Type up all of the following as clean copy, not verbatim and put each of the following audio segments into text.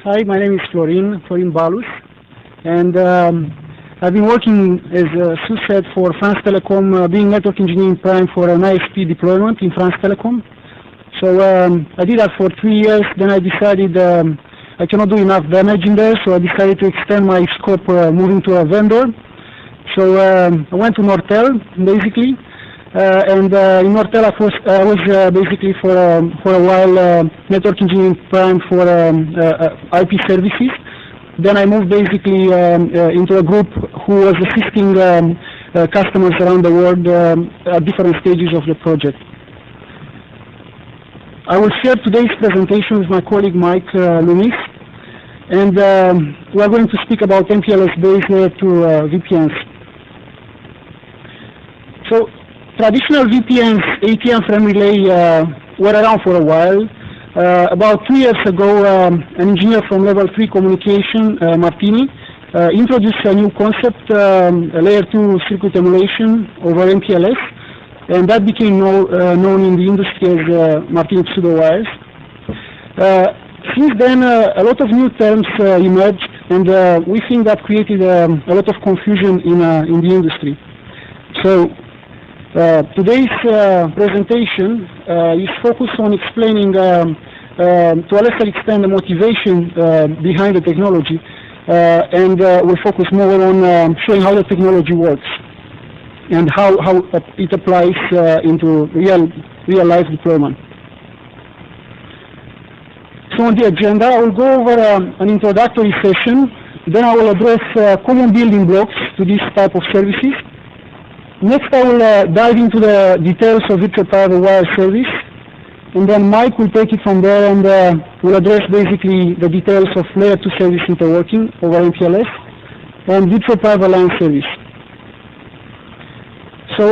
Hi, my name is Florin Balus, and I've been working, as Sue said, for France Telecom, being network engineering prime for an ISP deployment in France Telecom. So I did that for 3 years, then I decided I cannot do enough damage in there, so I decided to extend my scope, moving to a vendor. So I went to Nortel, basically, and in Nortel I was basically for a while network engineering prime for IP services. Then I moved basically into a group who was assisting customers around the world at different stages of the project. I will share today's presentation with my colleague Mike Lumis, and we are going to speak about MPLS-based layer 2 VPNs. So traditional VPNs, ATM frame relay, were around for a while. About 2 years ago, an engineer from Level 3 Communication, Martini, introduced a new concept, Layer 2 circuit emulation over MPLS, and that became known in the industry as Martini pseudo-wires. Since then, a lot of new terms emerged, and we think that created a lot of confusion in the industry. So today's presentation is focused on explaining, to a lesser extent, the motivation behind the technology, and we'll focus more on showing how the technology works and how it applies into real-life deployment. So on the agenda, I will go over an introductory session, then I will address common building blocks to this type of services. Next, I will dive into the details of virtual private wire service, and then Mike will take it from there and will address basically the details of layer 2 service interworking over MPLS and virtual private line service. So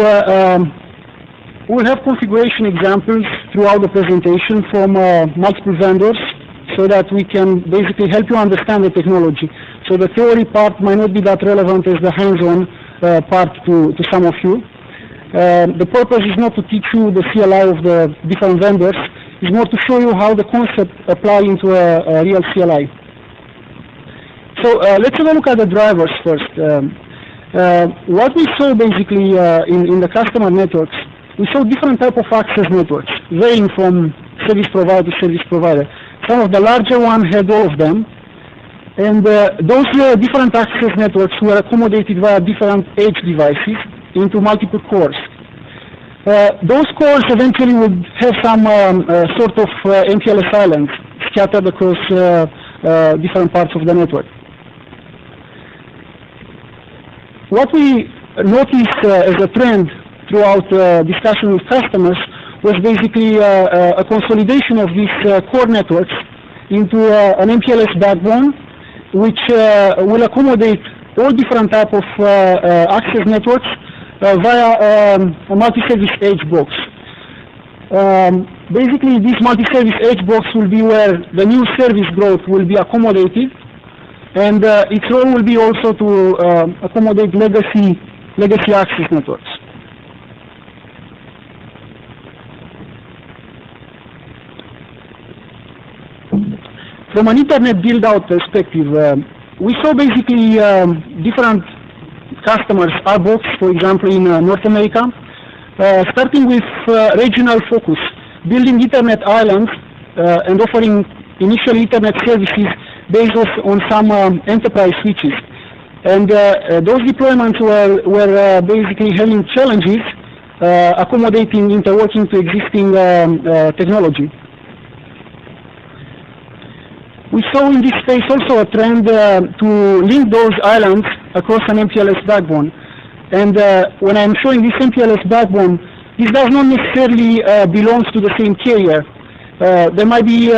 we'll have configuration examples throughout the presentation from multiple vendors so that we can basically help you understand the technology. So the theory part might not be that relevant as the hands-on part to some of you. The purpose is not to teach you the CLI of the different vendors, it's more to show you how the concept applies into a real CLI. So let's have a look at the drivers first. What we saw basically in the customer networks, we saw different type of access networks, varying from service provider to service provider. Some of the larger ones had all of them, and those different access networks were accommodated via different edge devices into multiple cores. Those cores eventually would have some sort of MPLS islands scattered across different parts of the network. What we noticed as a trend throughout discussion with customers was basically a consolidation of these core networks into an MPLS backbone, which will accommodate all different type of access networks via a multi-service edge box. Basically, this multi-service edge box will be where the new service growth will be accommodated, and its role will be also to accommodate legacy access networks. From an internet build-out perspective, we saw basically different customers, our box, for example, in North America, starting with regional focus, building Ethernet islands and offering initial Ethernet services based on some enterprise switches. And those deployments were basically having challenges accommodating interworking to existing technology. We saw in this space also a trend to link those islands across an MPLS backbone. And when I'm showing this MPLS backbone, this does not necessarily belong to the same carrier. There might be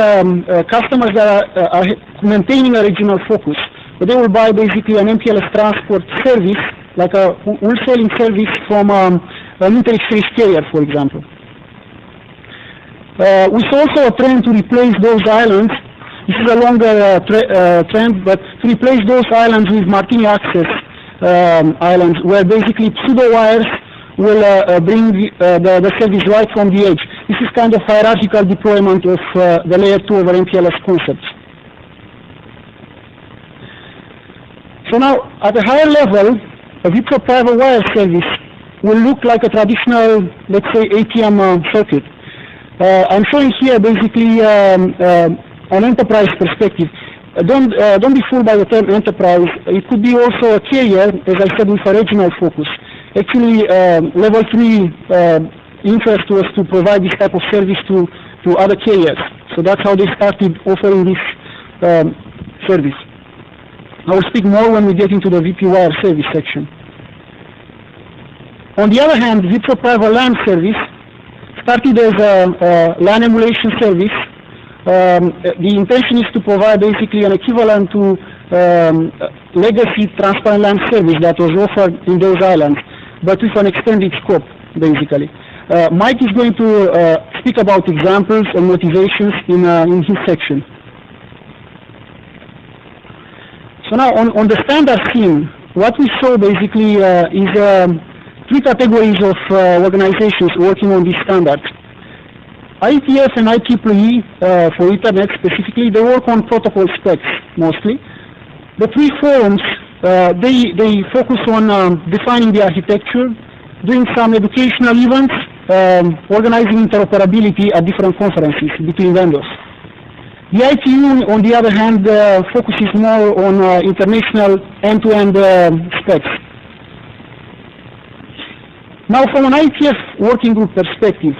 customers that are maintaining a regional focus, but they will buy basically an MPLS transport service, like a wholesaling service from an inter-exchange carrier, for example. We saw also a trend to replace those islands. This is a longer trend, but to replace those islands with Martini access islands, where basically pseudo wires will bring the service right from the edge. This is kind of hierarchical deployment of the layer 2 over MPLS concepts. So now, at a higher level, a VPRO private wire service will look like a traditional, let's say, ATM circuit. I'm showing here basically an enterprise perspective. Don't be fooled by the term enterprise. It could be also a carrier, as I said, with a regional focus. Actually, level 3 interest was to provide this type of service to other carriers. So that's how they started offering this service. I will speak more when we get into the VP wire service section. On the other hand, VPRO private LAN service started as a LAN emulation service. The intention is to provide basically an equivalent to legacy transparent LAN service that was offered in those islands, but with an extended scope, basically. Mike is going to speak about examples and motivations in his section. So now on the standard scene, what we saw basically is 3 categories of organizations working on this standard. IETF and IEEE for Ethernet specifically, they work on protocol specs mostly. The 3 forums, they focus on defining the architecture, doing some educational events, organizing interoperability at different conferences between vendors. The ITU, on the other hand, focuses more on international end-to-end specs. Now, from an IETF working group perspective,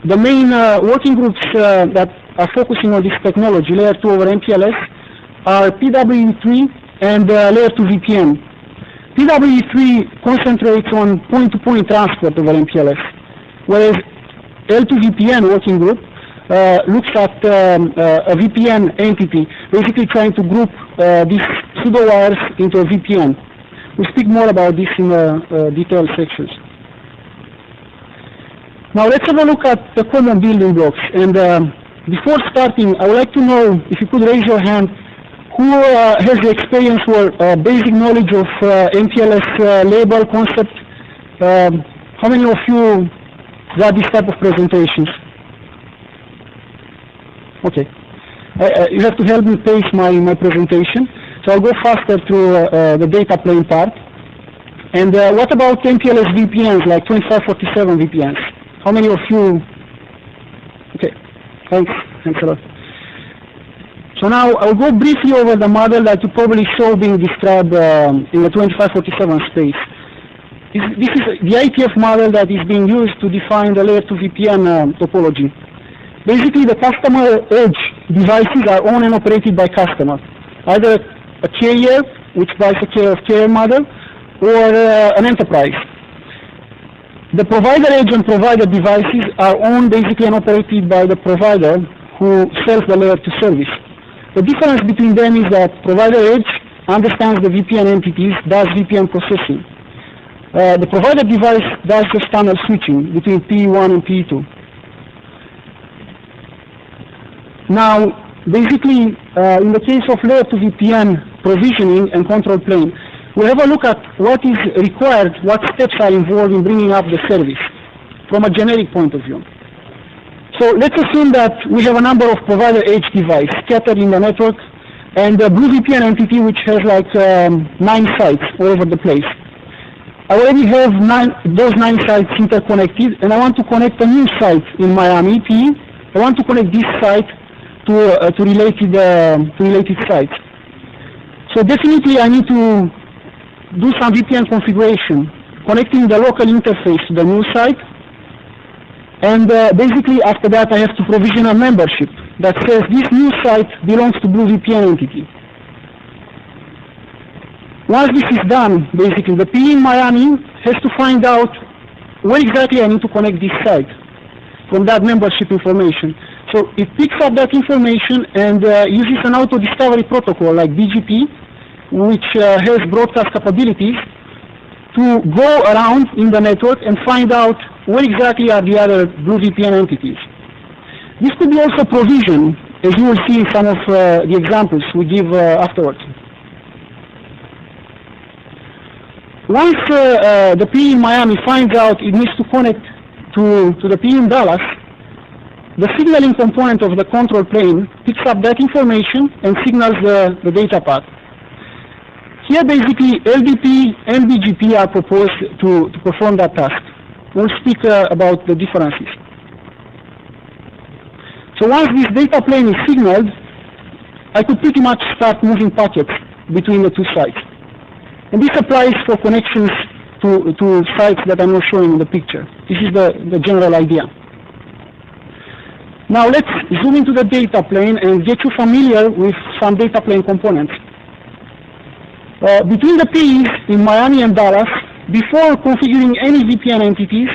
the main working groups that are focusing on this technology, layer 2 over MPLS, are PWE3 and layer 2 VPN. PWE3 concentrates on point-to-point transport over MPLS, whereas L2VPN working group looks at a VPN entity, basically trying to group these pseudo wires into a VPN. We'll speak more about this in detailed sections. Now let's have a look at the common building blocks. And before starting, I would like to know if you could raise your hand who has the experience or basic knowledge of MPLS label concept. How many of you got this type of presentations? Okay. You have to help me pace my presentation. So I'll go faster through the data plane part. And what about MPLS VPNs, like 2547 VPNs? How many of you? Okay, thanks a lot. So now I'll go briefly over the model that you probably saw being described in the 2547 space. This is the IETF model that is being used to define the layer 2 VPN topology. Basically, the customer edge devices are owned and operated by customer, either a carrier, which buys a care of carrier model, or an enterprise. The provider edge and provider devices are owned basically and operated by the provider who sells the layer 2 service. The difference between them is that provider edge understands the VPN entities, does VPN processing. The provider device does just tunnel switching between PE1 and PE2. Now, basically, in the case of layer 2 VPN provisioning and control plane, we'll have a look at what is required, what steps are involved in bringing up the service from a generic point of view. So let's assume that we have a number of provider edge devices scattered in the network and a Blue VPN entity which has like 9 sites all over the place. I already have those 9 sites interconnected, and I want to connect a new site in Miami, PE. I want to connect this site to related sites. So definitely I need to do some VPN configuration, connecting the local interface to the new site, and basically after that I have to provision a membership that says this new site belongs to Blue VPN entity. Once this is done, basically the PE in Miami has to find out where exactly I need to connect this site from that membership information. So it picks up that information and uses an auto-discovery protocol like BGP, which has broadcast capabilities, to go around in the network and find out where exactly are the other Blue VPN entities. This could be also provision, as you will see in some of the examples we give afterwards. Once the PE in Miami finds out it needs to connect to the PE in Dallas, the signaling component of the control plane picks up that information and signals the data path. Here basically LDP and BGP are proposed to perform that task. We'll speak about the differences. So once this data plane is signaled, I could pretty much start moving packets between the two sites. And this applies for connections to sites that I'm not showing in the picture. This is the general idea. Now let's zoom into the data plane and get you familiar with some data plane components. Between the PEs in Miami and Dallas, before configuring any VPN entities,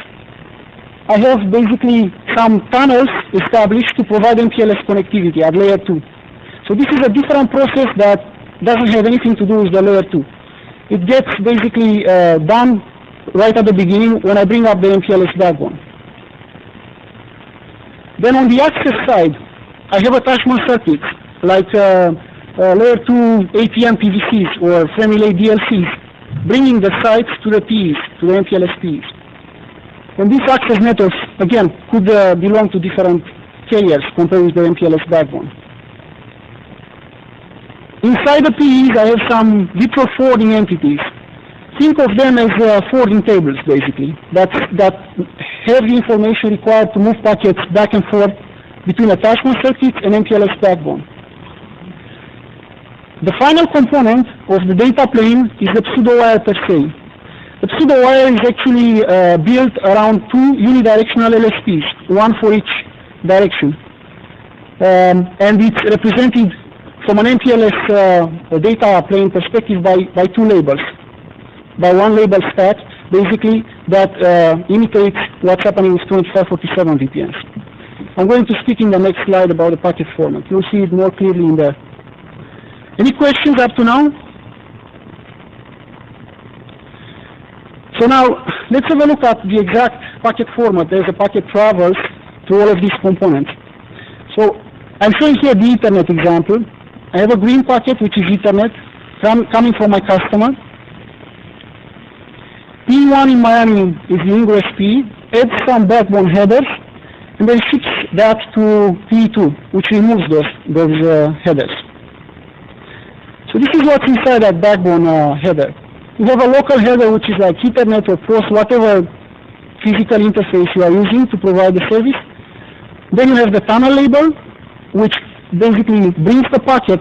I have basically some tunnels established to provide MPLS connectivity at layer 2. So this is a different process that doesn't have anything to do with the layer 2. It gets basically done right at the beginning when I bring up the MPLS backbone. Then on the access side, I have attachment circuits like layer 2 APM PVCs or FremRelay DLCs, bringing the sites to the PEs, to the MPLS PEs. And these access networks, again, could belong to different carriers compared with the MPLS backbone. Inside the PEs, I have some virtual forwarding entities. Think of them as forwarding tables, basically, that have the information required to move packets back and forth between attachment circuits and MPLS backbone. The final component of the data plane is the pseudo-wire per se. The pseudo-wire is actually built around two unidirectional LSPs, one for each direction. And it's represented from an MPLS data plane perspective by two labels. By one label stack, basically, that imitates what's happening with 2547 VPNs. I'm going to speak in the next slide about the packet format. You'll see it more clearly in there. Any questions up to now? So now, let's have a look at the exact packet format as a packet travels through all of these components. So, I'm showing here the Ethernet example. I have a green packet, which is Ethernet, coming from my customer. P1 in Miami is the ingress P, adds some backbone headers, and then ships that to P2, which removes those headers. So this is what's inside that backbone header. You have a local header, which is like Ethernet or POST, whatever physical interface you are using to provide the service. Then you have the tunnel label, which basically brings the packet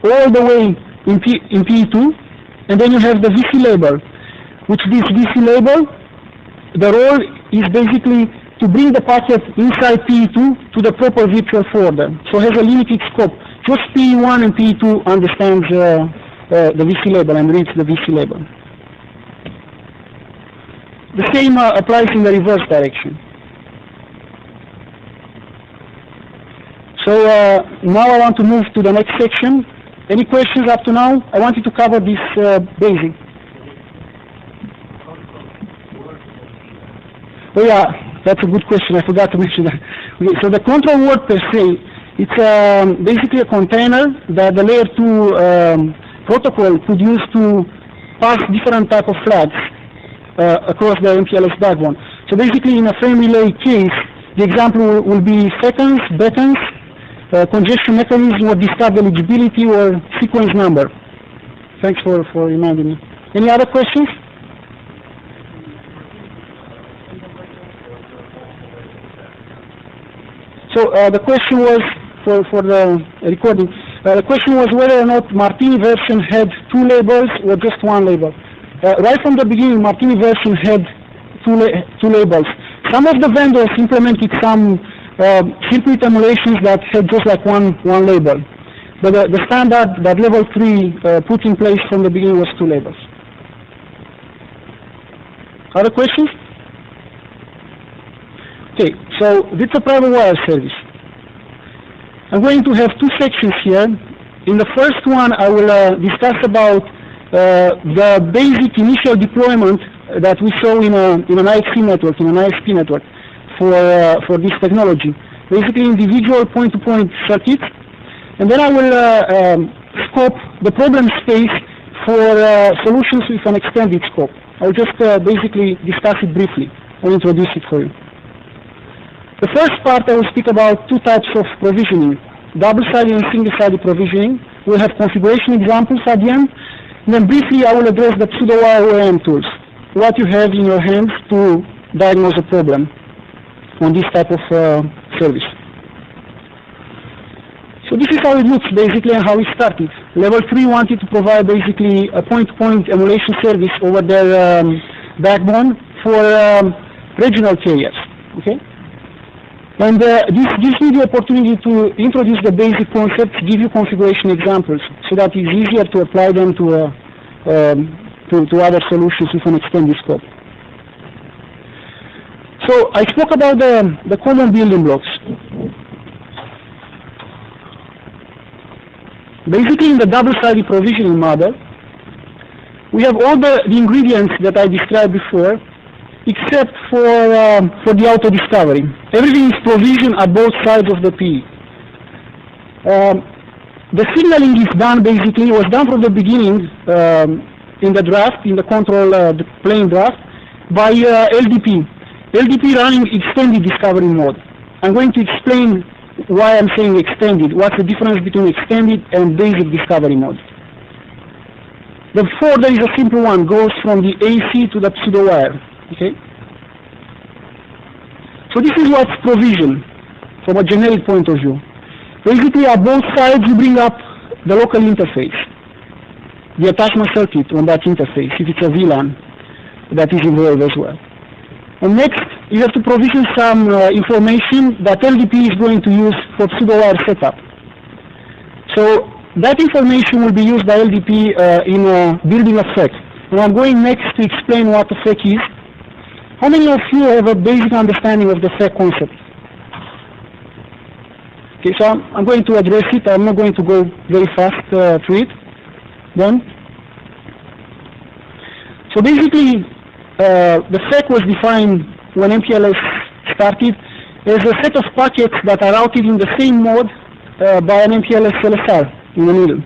all the way in P2, and then you have the VC label, which this VC label, the role is basically to bring the packet inside P2 to the proper virtual forwarder. So it has a limited scope. Just P1 and P2 understands the VC label and reads the VC label. The same applies in the reverse direction. So now I want to move to the next section. Any questions up to now? I wanted to cover this basic. Oh yeah, that's a good question. I forgot to mention that. Okay, so the control word per se, it's basically a container that the layer 2 protocol could use to pass different type of flags across the MPLS backbone. So basically in a frame relay case, the example will be seconds, beacons, congestion mechanism or discard eligibility or sequence number. Thanks for reminding me. Any other questions? So the question was, for the recording, the question was whether or not Martini version had two labels or just one label. Right from the beginning, Martini version had two labels. Some of the vendors implemented some circuit emulations that had just like one label. But the standard that level 3 put in place from the beginning was two labels. Other questions? Okay, so this is a private wire service. I'm going to have two sections here. In the first one, I will discuss about the basic initial deployment that we saw in an IXC network, in an ISP network for this technology. Basically individual point-to-point circuits. And then I will scope the problem space for solutions with an extended scope. I'll just basically discuss it briefly. I'll introduce it for you. The first part I will speak about two types of provisioning, double-sided and single-sided provisioning. We'll have configuration examples at the end, And then briefly, I will address the pseudo-wire OEM tools, what you have in your hands to diagnose a problem on this type of service. So this is how it looks basically and how it started. Level 3 wanted to provide basically a point-to-point emulation service over their backbone for regional carriers. Okay? And this gives me the opportunity to introduce the basic concepts, give you configuration examples, so that it's easier to apply them to other solutions with an extended scope. So I spoke about the common building blocks. Basically, in the double-sided provisioning model, we have all the ingredients that I described before, except for the auto-discovery. Everything is provisioned at both sides of the PE. The signaling is done basically, was done from the beginning in the draft, in the control the plane draft, by LDP. LDP running extended discovery mode. I'm going to explain why I'm saying extended, what's the difference between extended and basic discovery mode. The forwarder is a simple one, goes from the AC to the pseudo wire. Okay? So this is what's provisioned from a generic point of view. Basically, at both sides, you bring up the local interface, the attachment circuit on that interface, if it's a VLAN that is involved as well. And next, you have to provision some information that LDP is going to use for pseudo-wire setup. So that information will be used by LDP in building a FEC. And I'm going next to explain what a FEC is. How many of you have a basic understanding of the FEC concept? Okay, so I'm going to address it. I'm not going to go very fast through it. Done? So basically, the FEC was defined when MPLS started as a set of packets that are routed in the same mode by an MPLS LSR in the middle.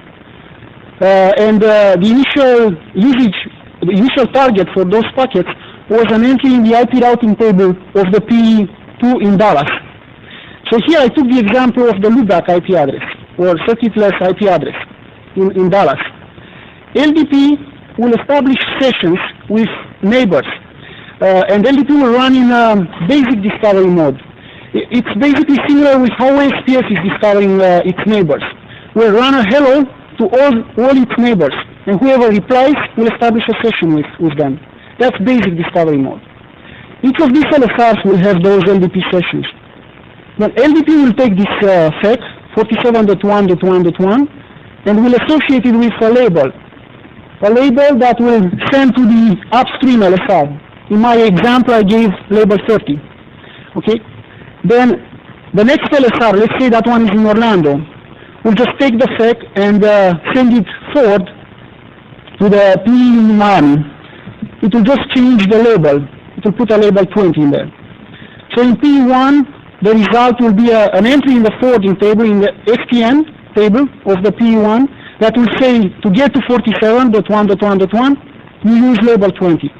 And the initial usage, the initial target for those packets was an entry in the IP routing table of the P2 in Dallas. So here I took the example of the loopback IP address, or circuitless IP address in Dallas. LDP will establish sessions with neighbors, and LDP will run in basic discovery mode. It's basically similar with how SPS is discovering its neighbors. We'll run a hello to all its neighbors, and whoever replies will establish a session with them. That's basic discovery mode. Each of these LSRs will have those LDP sessions. But LDP will take this FEC, 47.1.1.1, and will associate it with a label that will send to the upstream LSR. In my example, I gave label 30. Okay? Then the next LSR, let's say that one is in Orlando, will just take the FEC and send it forward to the P in Miami. It will just change the label. It will put a label 20 in there. So in P1, the result will be an entry in the forwarding table, in the FTN table of the P1, that will say to get to 47.1.1.1, you use label 20.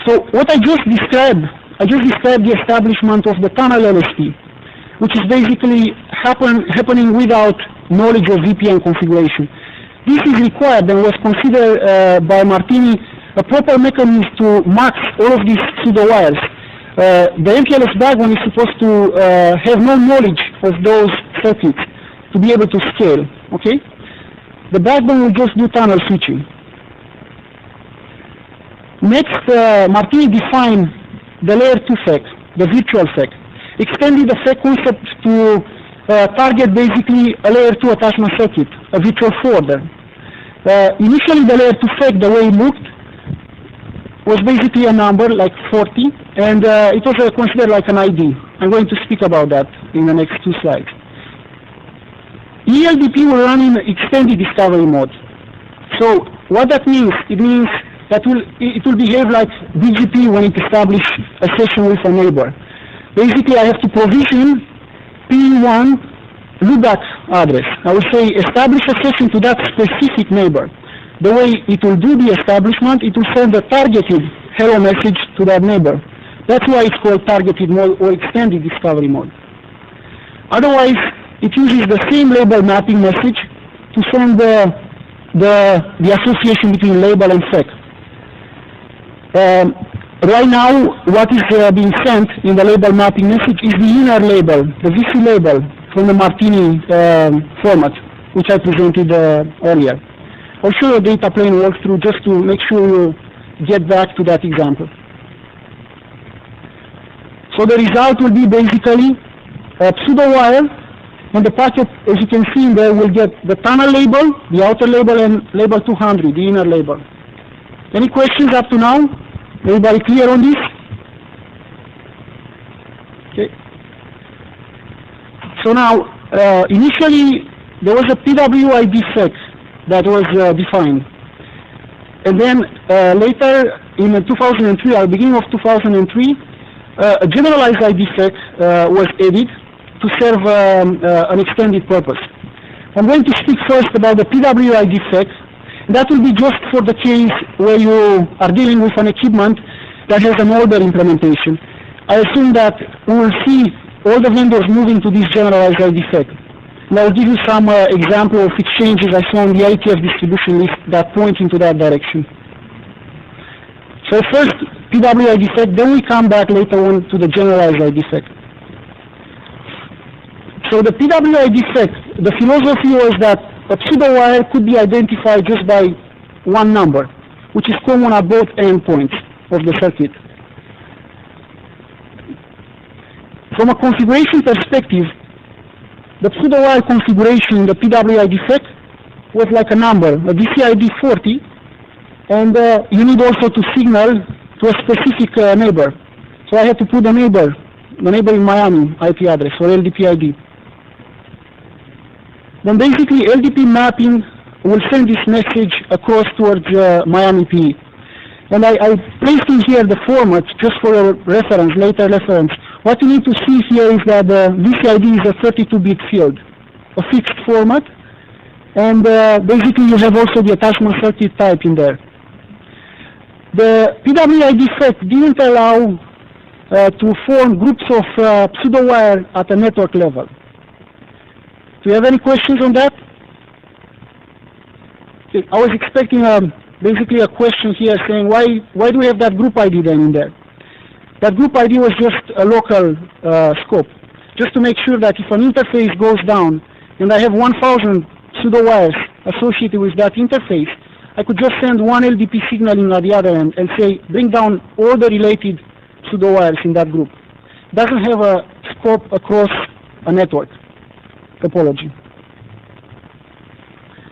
So what I just described the establishment of the tunnel LSP, which is basically happening without knowledge of VPN configuration. This is required and was considered by Martini a proper mechanism to max all of these pseudo wires. The MPLS backbone is supposed to have no knowledge of those circuits to be able to scale, okay? The backbone will just do tunnel switching. Next, Martini defined the layer 2 FEC, the virtual FEC, extended the FEC concept to target basically a layer 2 attachment circuit, a virtual forwarder. Initially, the layer 2 FEC, the way it looked, was basically a number like 40, and it was considered like an ID. I'm going to speak about that in the next 2 slides. ELDP will run in extended discovery mode. So what that means, it means that it will behave like BGP when it establishes a session with a neighbor. Basically, I have to provision P1 loopback address. I will say establish a session to that specific neighbor. The way it will do the establishment, it will send a targeted hello message to that neighbor. That's why it's called targeted mode or extended discovery mode. Otherwise, it uses the same label mapping message to send the association between label and sec. Right now, what is being sent in the label mapping message is the inner label, the VC label from the Martini format, which I presented earlier. I'll show you a data plane walkthrough just to make sure you get back to that example. So the result will be basically a pseudo wire, and the packet, as you can see in there, will get the tunnel label, the outer label, and label 200, the inner label. Any questions up to now? Everybody clear on this? Okay. So now, initially, there was a PWID sec that was defined. And then later, in 2003, or beginning of 2003, a generalized ID sec was added to serve an extended purpose. I'm going to speak first about the PWID sec. That will be just for the case where you are dealing with an equipment that has an older implementation. I assume that we will see all the vendors moving to this generalized ID sec. And I'll give you some example of exchanges I saw on the IETF distribution list that point into that direction. So first PWID sec, then we come back later on to the generalized ID sec. So the PWID sec, the philosophy was that a pseudo wire could be identified just by one number, which is common at both endpoints of the circuit. From a configuration perspective, the pseudo wire configuration in the PWID sec was like a number, a VCID 40, and you need also to signal to a specific neighbor. So I had to put the neighbor in Miami IP address, or LDP ID. Then basically LDP mapping will send this message across towards Miami PE. And I placed in here the format just for a reference, later reference. What you need to see here is that the VCID is a 32-bit field, a fixed format. And basically you have also the attachment circuit type in there. The PWID sec didn't allow to form groups of pseudo wire at a network level. Do you have any questions on that? Okay, I was expecting basically a question here saying why do we have that group ID then in there? That group ID was just a local scope, just to make sure that if an interface goes down and I have 1,000 pseudo wires associated with that interface, I could just send one LDP signaling at the other end and say bring down all the related pseudo wires in that group. It doesn't have a scope across a network topology.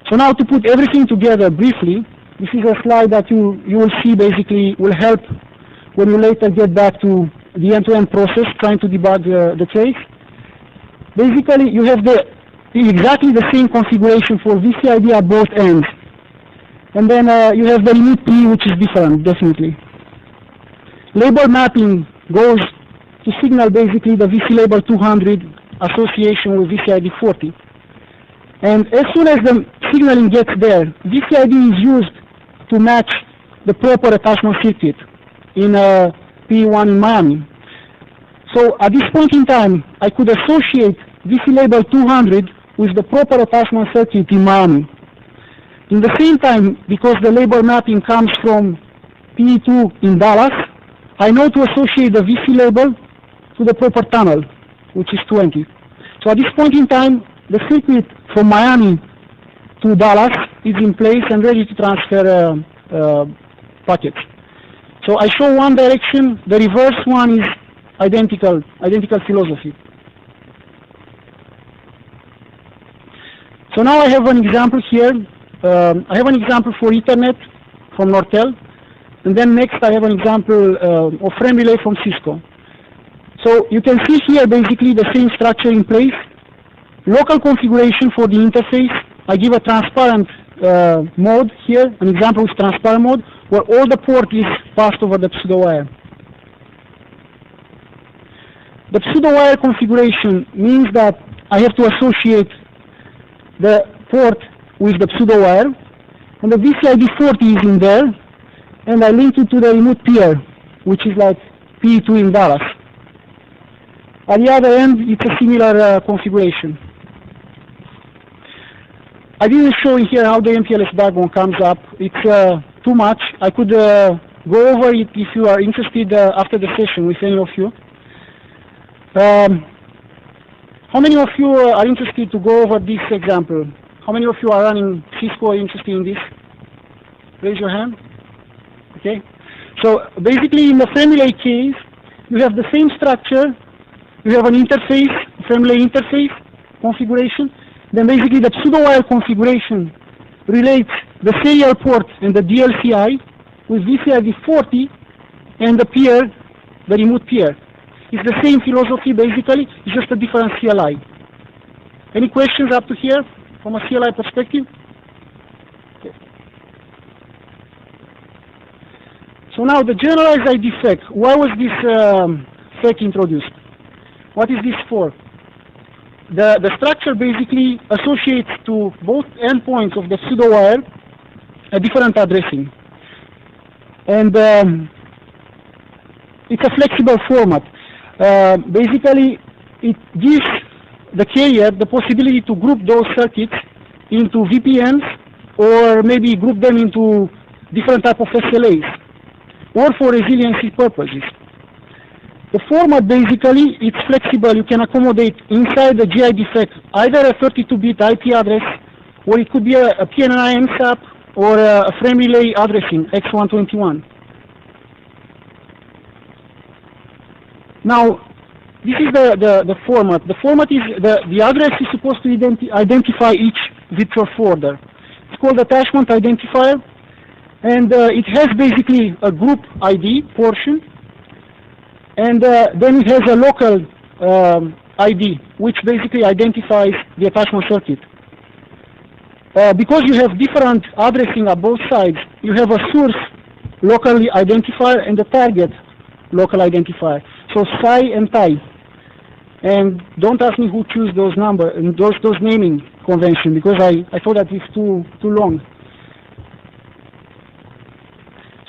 So now to put everything together briefly, this is a slide that you will see basically will help when you later get back to the end-to-end process trying to debug the case. Basically you have exactly the same configuration for VCID at both ends. And then you have the limit P, which is different, definitely. Label mapping goes to signal basically the VC label 200 association with VCID 40. And as soon as the signaling gets there, VCID is used to match the proper attachment circuit in P1 in Miami. So at this point in time, I could associate VC label 200 with the proper attachment circuit in Miami. In the same time, because the label mapping comes from PE2 in Dallas, I know to associate the VC label to the proper tunnel, which is 20. So at this point in time, the circuit from Miami to Dallas is in place and ready to transfer packets. So I show one direction, the reverse one is identical philosophy. So now I have an example here. I have an example for Ethernet from Nortel, and then next I have an example of frame relay from Cisco. So you can see here basically the same structure in place. Local configuration for the interface. I give a transparent mode here, an example with transparent mode, where all the port is passed over the pseudo wire. The pseudo wire configuration means that I have to associate the port with the pseudo wire, and the VCID 40 is in there, and I link it to the remote peer, which is like P2 in Dallas. At the other end, it's a similar configuration. I didn't show in here how the MPLS backbone comes up. It's too much. I could go over it if you are interested after the session with any of you. How many of you are interested to go over this example? How many of you are running Cisco or interested in this? Raise your hand. Okay. So basically in the family case, you have the same structure. You have an interface, family interface configuration. Then basically the pseudo-wire configuration relates the serial port and the DLCI with VCID 40 and the peer, the remote peer. It's the same philosophy basically, it's just a different CLI. Any questions up to here from a CLI perspective? Okay. So now the generalized ID FEC. Why was this FEC introduced? What is this for? The structure basically associates to both endpoints of the pseudo-wire a different addressing. And it's a flexible format. Basically, it gives the carrier the possibility to group those circuits into VPNs or maybe group them into different type of SLAs or for resiliency purposes. The format basically, it's flexible. You can accommodate inside the GID FEC either a 32-bit IP address or it could be a PNI MSAP or a frame relay addressing X121. Now, this is the format. The format is, the address is supposed to identify each virtual forwarder. It's called attachment identifier, and it has basically a group ID portion, and then it has a local ID, which basically identifies the attachment circuit. Because you have different addressing at both sides, you have a source local identifier and a target local identifier. So SI and TI. And don't ask me who choose those those naming convention, because I thought that it's too long.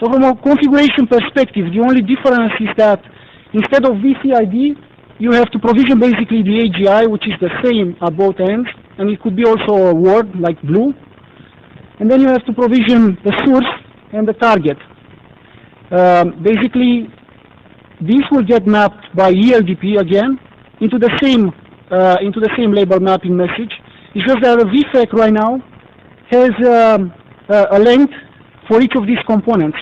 So from a configuration perspective, the only difference is that instead of VCID, you have to provision basically the AGI, which is the same at both ends, and it could be also a word like blue. And then you have to provision the source and the target. Basically, this will get mapped by ELDP again into the same label mapping message. It's just that a VFEC right now has a length for each of these components,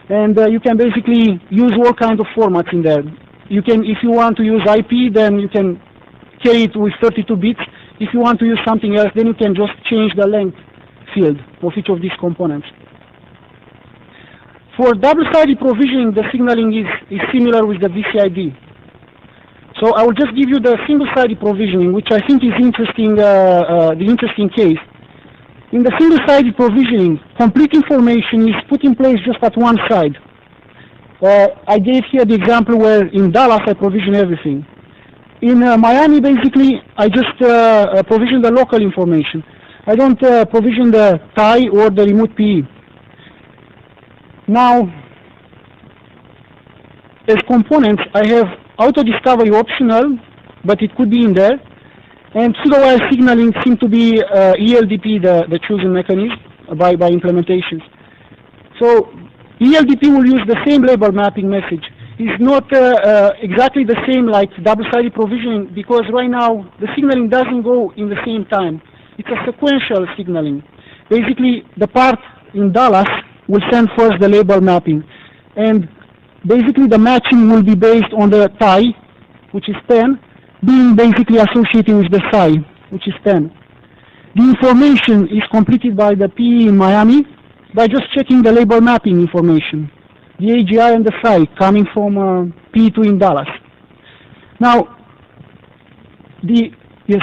and you can basically use all kinds of formats in there. You can, if you want to use IP, then you can carry it with 32 bits. If you want to use something else, then you can just change the length field of each of these components. For double-sided provisioning, the signaling is similar with the VCID. So I will just give you the single-sided provisioning, which I think is interesting, the interesting case. In the single-sided provisioning, complete information is put in place just at one side. I gave here the example where in Dallas I provision everything. In Miami, basically, I just provision the local information. I don't provision the TI or the remote PE. Now, as components, I have auto-discovery optional, but it could be in there. And pseudo-wire signaling seems to be ELDP, the chosen mechanism by implementations. So ELDP will use the same label mapping message. It's not exactly the same like double-sided provisioning, because right now the signaling doesn't go in the same time. It's a sequential signaling. Basically, the part in Dallas will send first the label mapping. And basically the matching will be based on the TI, which is 10, being basically associated with the PSI, which is 10. The information is completed by the PE in Miami by just checking the label mapping information, the AGI and the PSI coming from PE2 in Dallas. Now, yes.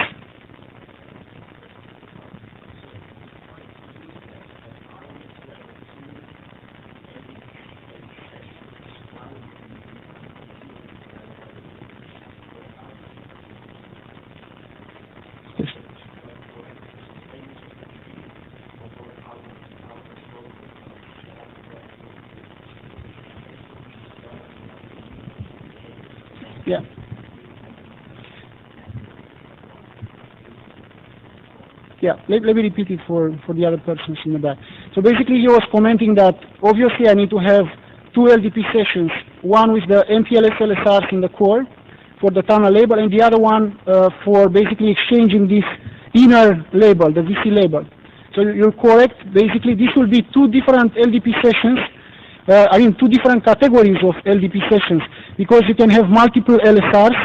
Yeah. Yeah, let me repeat it for the other persons in the back. So basically he was commenting that obviously I need to have two LDP sessions, one with the MPLS LSRs in the core for the tunnel label, and the other one for basically exchanging this inner label, the VC label. So you're correct. Basically, this will be two different LDP sessions. Two different categories of LDP sessions, because you can have multiple LSRs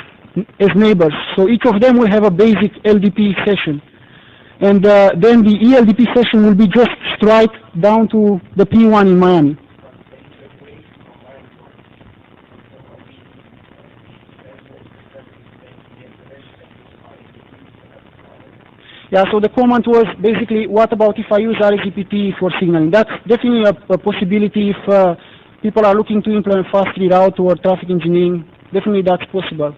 as neighbors. So each of them will have a basic LDP session. And then the ELDP session will be just straight down to the P1 in Miami. Yeah, so the comment was basically, what about if I use RSGPT for signaling? That's definitely a possibility if people are looking to implement fast reroute or traffic engineering. Definitely that's possible.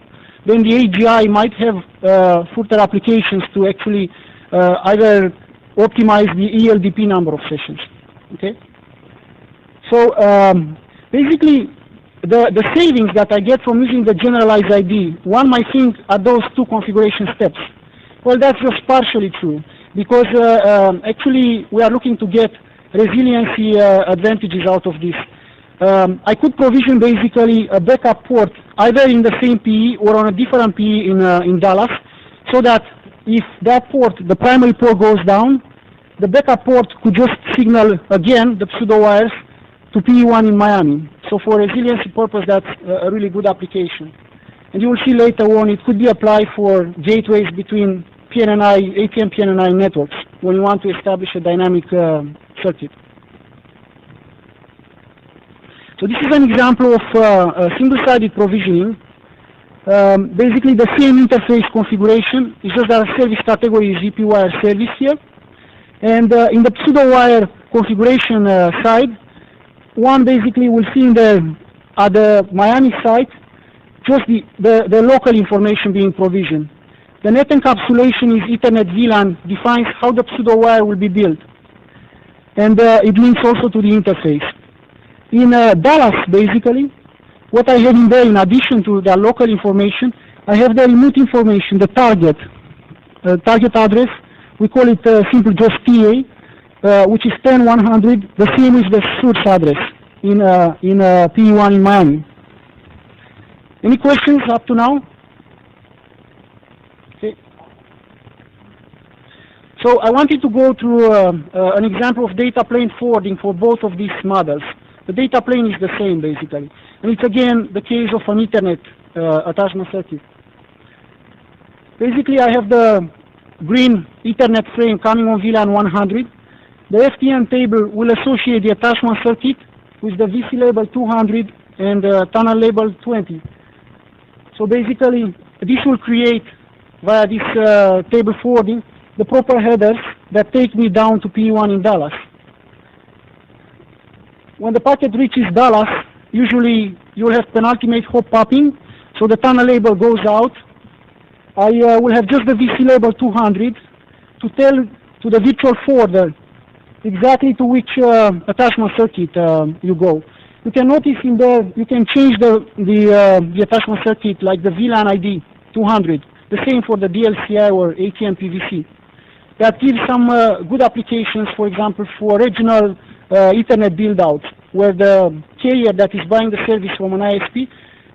Then the AGI might have further applications to actually either optimize the ELDP number of sessions. Okay. So basically, the savings that I get from using the generalized ID, one might think are those two configuration steps. Well, that's just partially true, because actually we are looking to get resiliency advantages out of this. I could provision basically a backup port either in the same PE or on a different PE in Dallas, so that if that port, the primary port, goes down, the backup port could just signal again the pseudo wires to PE1 in Miami. So for resiliency purpose, that's a really good application. And you will see later on it could be applied for gateways between PNNI, ATM PNNI networks when you want to establish a dynamic circuit. So this is an example of single-sided provisioning. Basically the same interface configuration, it's just that a service category is EP wire service here. And in the pseudo wire configuration side, one basically will see at the Miami site just the local information being provisioned. The net encapsulation is Ethernet VLAN defines how the pseudo wire will be built. And it links also to the interface. In Dallas, basically, what I have in there, in addition to the local information, I have the remote information, the target address. We call it simply just TA, which is 10100, the same as the source address in PE1 in Miami. Any questions up to now? Okay. So I wanted to go through an example of data plane forwarding for both of these models. The data plane is the same, basically. And it's, again, the case of an Ethernet attachment circuit. Basically, I have the green Ethernet frame coming on VLAN 100. The FTN table will associate the attachment circuit with the VC label 200 and tunnel label 20. So basically, this will create, via this table forwarding, the proper headers that take me down to PE1 in Dallas. When the packet reaches Dallas, usually you'll have penultimate hop popping, so the tunnel label goes out. I will have just the VC label 200 to tell to the virtual forwarder exactly to which attachment circuit you go. You can notice in there, you can change the attachment circuit, like the VLAN ID 200, the same for the DLCI or ATM PVC. That gives some good applications, for example, for regional Ethernet build-outs, where the carrier that is buying the service from an ISP,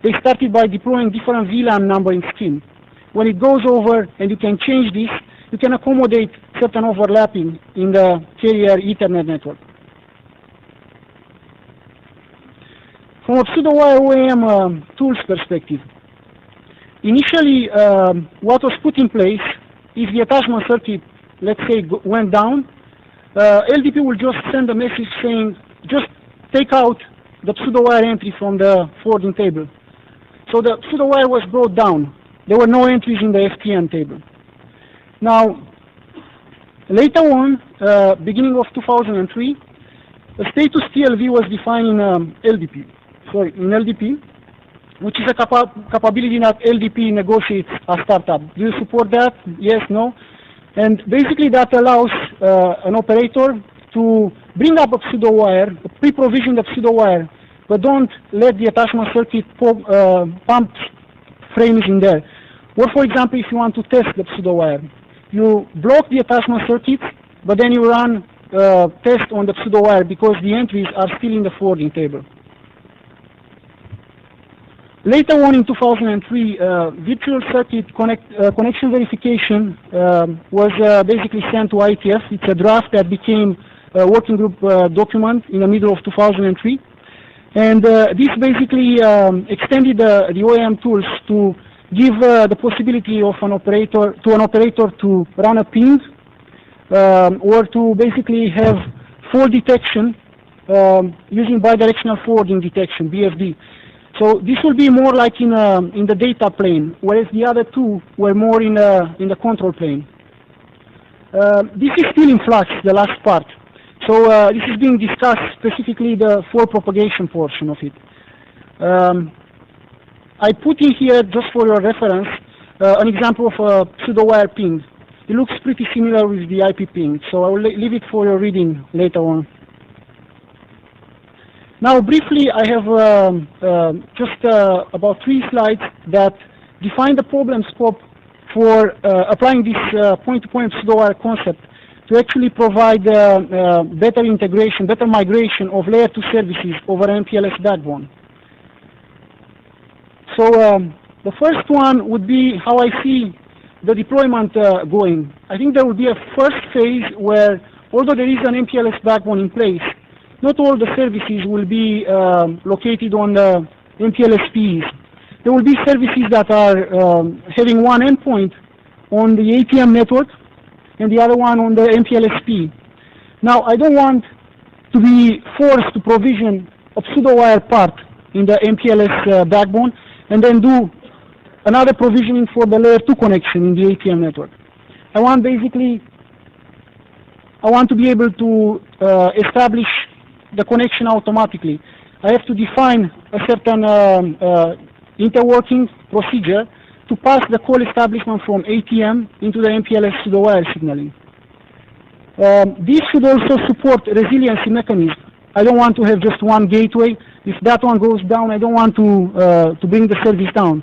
they started by deploying different VLAN numbering scheme. When it goes over and you can change this, you can accommodate certain overlapping in the carrier Ethernet network. From a pseudo-wire OEM tools perspective, initially what was put in place, if the attachment circuit, let's say, went down, LDP will just send a message saying, just take out the pseudo-wire entry from the forwarding table. So the pseudo-wire was brought down. There were no entries in the FTN table. Now, later on, beginning of 2003, the status TLV was defined in LDP, which is a capability that LDP negotiates a startup. Do you support that? Yes, no? And basically that allows an operator to bring up a pseudo wire, pre-provision the pseudo wire, but don't let the attachment circuit pump frames in there. Or for example, if you want to test the pseudo wire, you block the attachment circuits, but then you run test on the pseudo wire because the entries are still in the forwarding table. Later on in 2003, virtual circuit connection verification was basically sent to IETF. It's a draft that became a working group document in the middle of 2003. And this basically extended the OEM tools to give the possibility of an operator to run a ping or to basically have fault detection using bidirectional forwarding detection, BFD. So this will be more like in the data plane, whereas the other two were more in the control plane. This is still in flux, the last part. So this is being discussed, specifically the fault propagation portion of it. I put in here, just for your reference, an example of a pseudo-wire ping. It looks pretty similar with the IP ping, so I will leave it for your reading later on. Now, briefly, I have just about 3 slides that define the problem scope for applying this point-to-point pseudo-wire concept to actually provide better integration, better migration of layer 2 services over MPLS backbone. So the first one would be how I see the deployment going. I think there will be a first phase where, although there is an MPLS backbone in place, not all the services will be located on the MPLS-Ps. There will be services that are having one endpoint on the APM network and the other one on the MPLS-P. Now, I don't want to be forced to provision a pseudo-wire part in the MPLS backbone and then do another provisioning for the layer 2 connection in the APM network. I want to be able to establish the connection automatically. I have to define a certain interworking procedure to pass the call establishment from ATM into the MPLS pseudo-wire signaling. This should also support resiliency mechanism. I don't want to have just one gateway. If that one goes down, I don't want to bring the service down.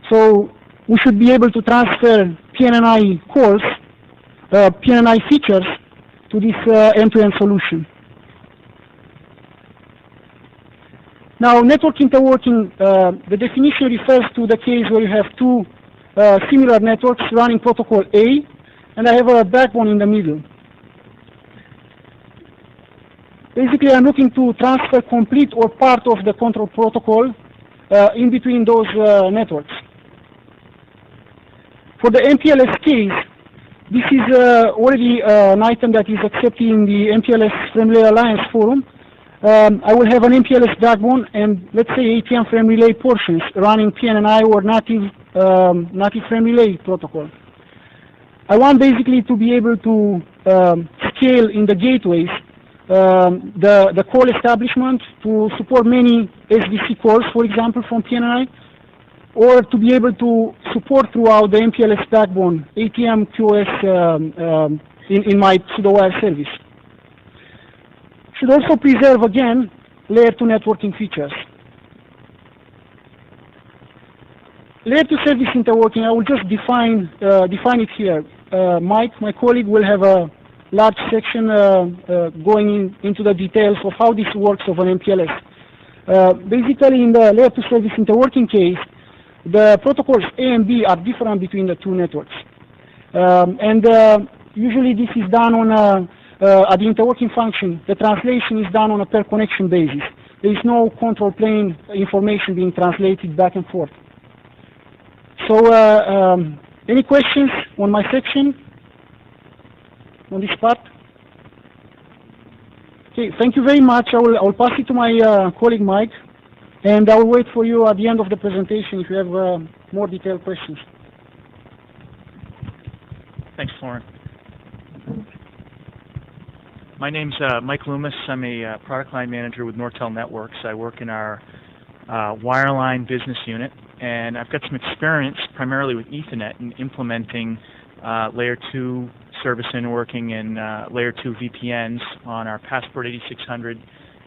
So we should be able to transfer PNNI calls, PNNI features to this end-to-end solution. Now, network interworking, the definition refers to the case where you have 2 similar networks running protocol A, and I have a backbone in the middle. Basically, I'm looking to transfer complete or part of the control protocol in between those networks. For the MPLS case, this is already an item that is accepted in the MPLS Frame Relay Alliance forum. I will have an MPLS backbone and, let's say, ATM frame relay portions running PNNI or native frame relay protocol. I want basically to be able to scale in the gateways the call establishment to support many SDC calls, for example, from PNNI, or to be able to support throughout the MPLS backbone ATM QoS in my pseudo-wire service. Should also preserve, again, layer 2 networking features. Layer 2 service interworking, I will just define it here. Mike, my colleague, will have a large section going into the details of how this works over an MPLS. Basically, in the layer 2 service interworking case, the protocols A and B are different between the 2 networks. Usually this is done on at the interworking function. The translation is done on a per connection basis. There is no control plane information being translated back and forth. So any questions on my section, on this part? Okay, thank you very much. I will pass it to my colleague Mike, and I will wait for you at the end of the presentation if you have more detailed questions. Thanks, Florent. My name's Mike Loomis. I'm a product line manager with Nortel Networks. I work in our wireline business unit, and I've got some experience primarily with Ethernet in implementing layer 2 service interworking and layer 2 VPNs on our Passport 8600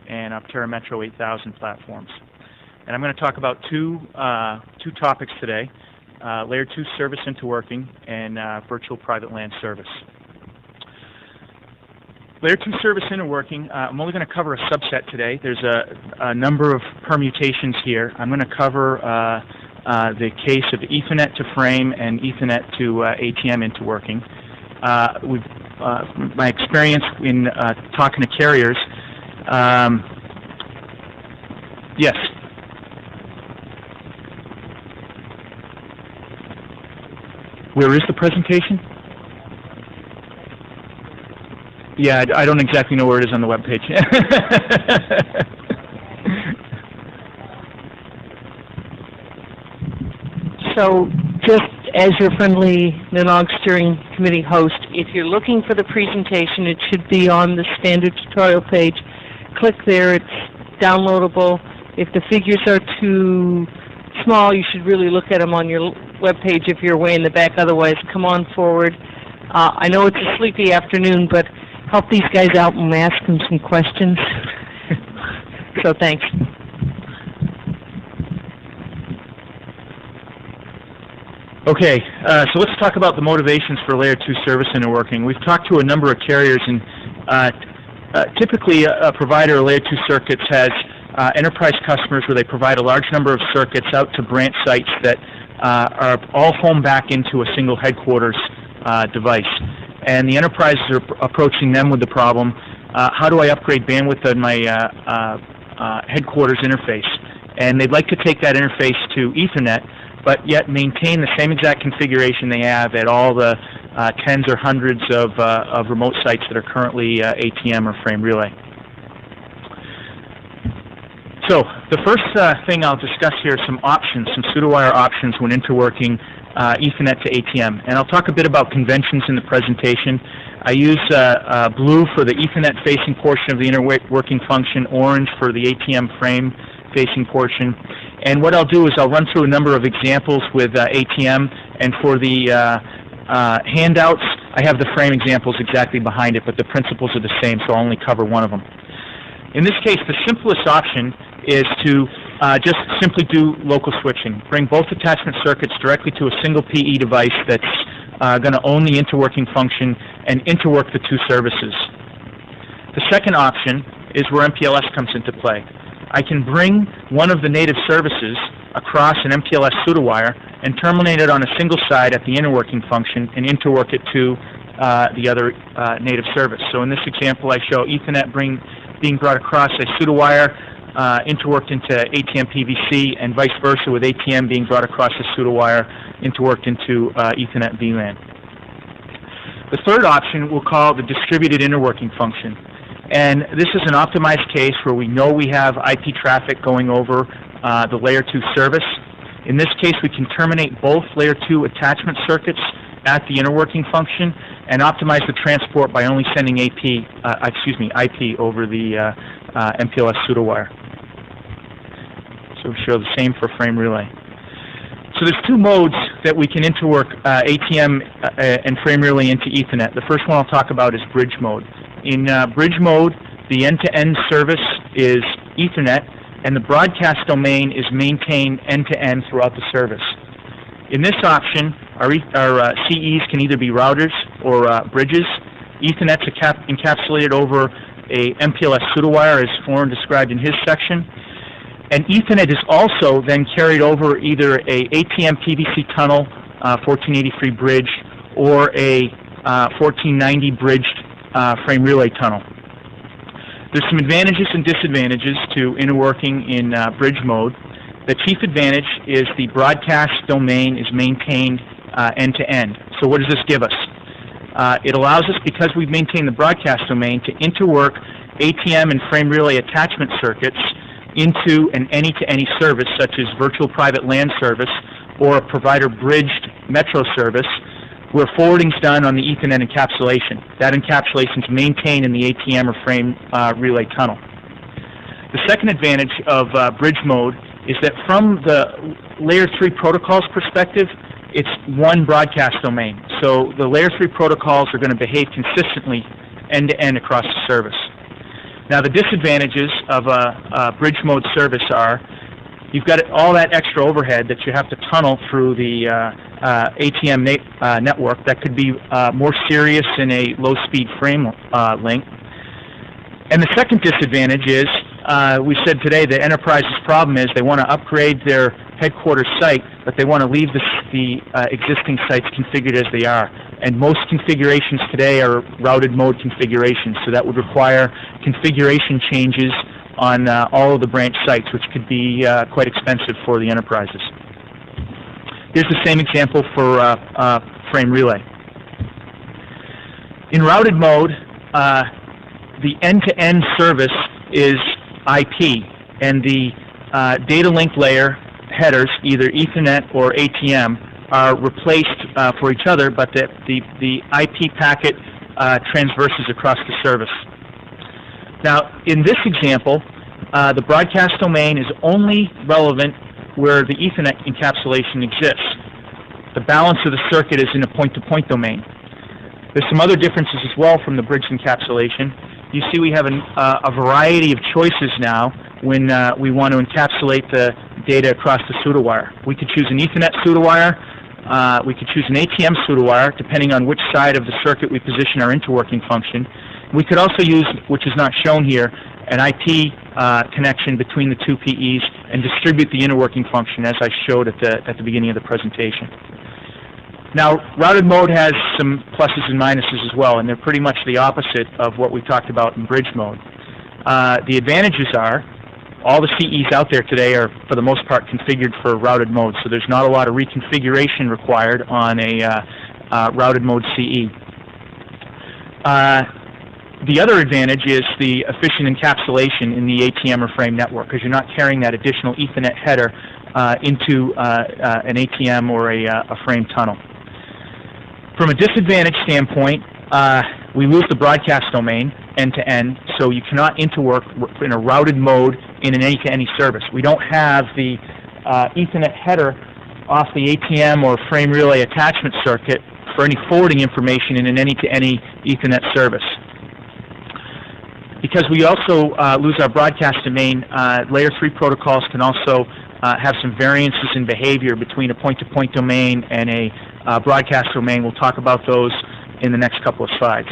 and Optera Metro 8000 platforms. And I'm going to talk about two topics today. Layer 2 service into working, and virtual private LAN service. Layer 2 service into working, I'm only going to cover a subset today. There's a number of permutations here. I'm going to cover the case of Ethernet to frame and Ethernet to ATM into working. My experience in talking to carriers, yes. Where is the presentation? Yeah, I don't exactly know where it is on the web page. So just as your friendly NANOG steering committee host, if you're looking for the presentation, it should be on the standard tutorial page. Click there, it's downloadable. If the figures are too small, you should really look at them on your web page if you're way in the back. Otherwise, come on forward. I know it's a sleepy afternoon, but help these guys out and ask them some questions. So thanks. Okay, so let's talk about the motivations for Layer 2 service into working. We've talked to a number of carriers, and typically a provider of Layer 2 circuits has enterprise customers where they provide a large number of circuits out to branch sites that are all home back into a single headquarters device. And the enterprises are approaching them with the problem, how do I upgrade bandwidth on my headquarters interface? And they'd like to take that interface to Ethernet, but yet maintain the same exact configuration they have at all the tens or hundreds of remote sites that are currently ATM or frame relay. So the first thing I'll discuss here are some options, some pseudowire options when interworking Ethernet to ATM. And I'll talk a bit about conventions in the presentation. I use blue for the Ethernet facing portion of the interworking function, orange for the ATM frame facing portion. And what I'll do is I'll run through a number of examples with ATM, and for the handouts, I have the frame examples exactly behind it, but the principles are the same, so I'll only cover one of them. In this case, the simplest option is to just simply do local switching. Bring both attachment circuits directly to a single PE device that's going to own the interworking function and interwork the two services. The second option is where MPLS comes into play. I can bring one of the native services across an MPLS pseudowire and terminate it on a single side at the interworking function and interwork it to the other native service. So in this example, I show Ethernet being brought across a pseudowire, interworked into ATM PVC, and vice versa with ATM being brought across a pseudowire, interworked into Ethernet VLAN. The third option we'll call the distributed interworking function. And this is an optimized case where we know we have IP traffic going over the Layer 2 service. In this case, we can terminate both Layer 2 attachment circuits at the interworking function and optimize the transport by only sending IP over the MPLS pseudowire. So we show the same for frame relay. So there's two modes that we can interwork ATM and frame relay into Ethernet. The first one I'll talk about is bridge mode. In bridge mode, the end-to-end service is Ethernet, and the broadcast domain is maintained end-to-end throughout the service. In this option, our CEs can either be routers or bridges. Ethernet is encapsulated over a MPLS pseudowire, as Florin described in his section. And Ethernet is also then carried over either a ATM PVC tunnel, 1483 bridge, or a 1490 bridged frame relay tunnel. There's some advantages and disadvantages to interworking in bridge mode. The chief advantage is the broadcast domain is maintained end-to-end. So what does this give us? It allows us, because we've maintained the broadcast domain, to interwork ATM and frame relay attachment circuits into an any-to-any service, such as virtual private LAN service or a provider-bridged metro service, where forwarding is done on the Ethernet encapsulation. That encapsulation is maintained in the ATM or frame relay tunnel. The second advantage of bridge mode is that from the Layer 3 protocols perspective, it's one broadcast domain. So the Layer 3 protocols are going to behave consistently end-to-end across the service. Now the disadvantages of a bridge mode service are you've got all that extra overhead that you have to tunnel through the ATM network that could be more serious in a low-speed frame link. And the second disadvantage is, we said today, the enterprise's problem is they want to upgrade their headquarters site, but they want to leave the existing sites configured as they are. And most configurations today are routed mode configurations, so that would require configuration changes on all of the branch sites, which could be quite expensive for the enterprises. Here's the same example for frame relay. In routed mode, the end-to-end service is IP, and the data link layer headers, either Ethernet or ATM, are replaced for each other, but the IP packet transverses across the service. Now, in this example, the broadcast domain is only relevant where the Ethernet encapsulation exists. The balance of the circuit is in a point-to-point domain. There's some other differences as well from the bridge encapsulation. You see we have a variety of choices now when we want to encapsulate the data across the pseudowire. We could choose an Ethernet pseudowire. We could choose an ATM pseudowire, depending on which side of the circuit we position our interworking function. We could also use, which is not shown here, an IP connection between the two PEs and distribute the interworking function, as I showed at the beginning of the presentation. Now, routed mode has some pluses and minuses as well, and they're pretty much the opposite of what we talked about in bridge mode. The advantages are all the CEs out there today are, for the most part, configured for routed mode, so there's not a lot of reconfiguration required on a routed mode CE. The other advantage is the efficient encapsulation in the ATM or frame network, because you're not carrying that additional Ethernet header into an ATM or a frame tunnel. From a disadvantage standpoint, we lose the broadcast domain end-to-end, so you cannot interwork in a routed mode in an any-to-any service. We don't have the Ethernet header off the ATM or frame relay attachment circuit for any forwarding information in an any-to-any Ethernet service. Because we also lose our broadcast domain, Layer 3 protocols can also have some variances in behavior between a point-to-point domain and a broadcast domain. We'll talk about those in the next couple of slides.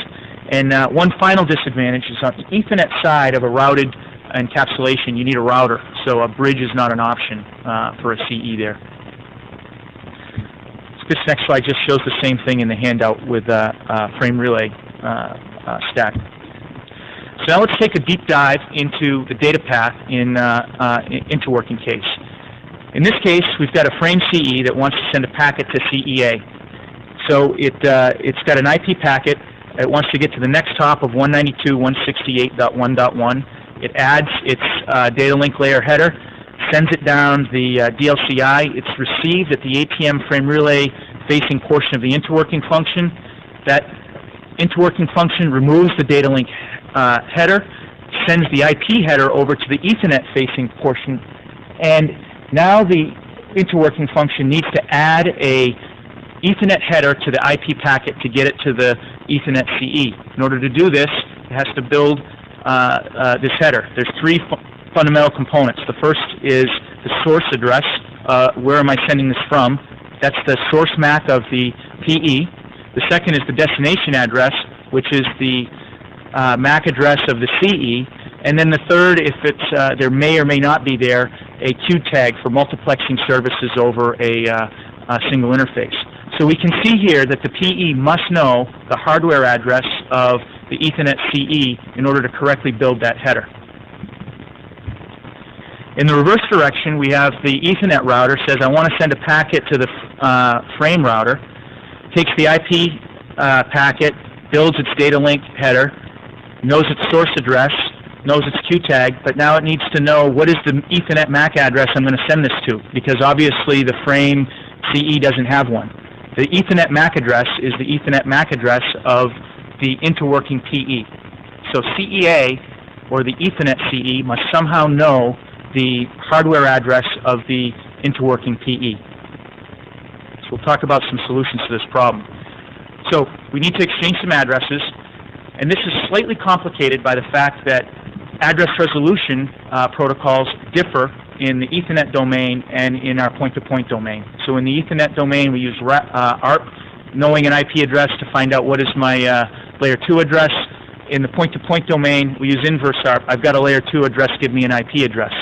And one final disadvantage is on the Ethernet side of a routed encapsulation, you need a router, so a bridge is not an option for a CE there. This next slide just shows the same thing in the handout with frame relay stack. So now let's take a deep dive into the data path in interworking case. In this case, we've got a frame CE that wants to send a packet to CEA. So it's got an IP packet. It wants to get to the next hop of 192.168.1.1. It adds its data link layer header, sends it down the DLCI. It's received at the ATM frame relay facing portion of the interworking function. That interworking function removes the data link header, sends the IP header over to the Ethernet facing portion, and now the interworking function needs to add a Ethernet header to the IP packet to get it to the Ethernet CE. In order to do this, it has to build this header. There's three fundamental components. The first is the source address. Where am I sending this from? That's the source MAC of the PE. The second is the destination address, which is the MAC address of the CE. And then the third, if it's there may or may not be there, a Q tag for multiplexing services over a single interface. So we can see here that the PE must know the hardware address of the Ethernet CE in order to correctly build that header. In the reverse direction, we have the Ethernet router says, I want to send a packet to the frame router, takes the IP packet, builds its data link header, knows its source address, knows its Q tag, but now it needs to know what is the Ethernet MAC address I'm going to send this to, because obviously the frame CE doesn't have one. The Ethernet MAC address is the Ethernet MAC address of the interworking PE. So CEA, or the Ethernet CE, must somehow know the hardware address of the interworking PE. So we'll talk about some solutions to this problem. So we need to exchange some addresses, and this is slightly complicated by the fact that address resolution protocols differ in the Ethernet domain and in our point-to-point domain. So in the Ethernet domain, we use ARP, knowing an IP address to find out what is my layer 2 address. In the point-to-point domain, we use inverse ARP. I've got a layer 2 address, give me an IP address.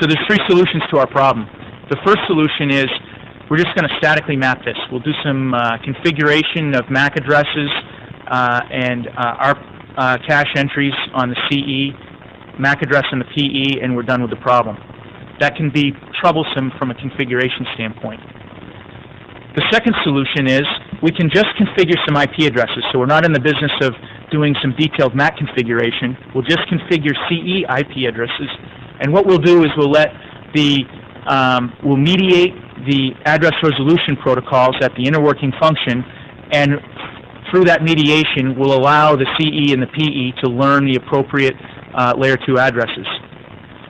So there's three solutions to our problem. The first solution is we're just going to statically map this. We'll do some configuration of MAC addresses and ARP cache entries on the CE, MAC address and the PE, and we're done with the problem. That can be troublesome from a configuration standpoint. The second solution is we can just configure some IP addresses. So we're not in the business of doing some detailed MAC configuration. We'll just configure CE IP addresses. And what we'll do is we'll mediate the address resolution protocols at the inner working function, and through that mediation we'll allow the CE and the PE to learn the appropriate layer 2 addresses.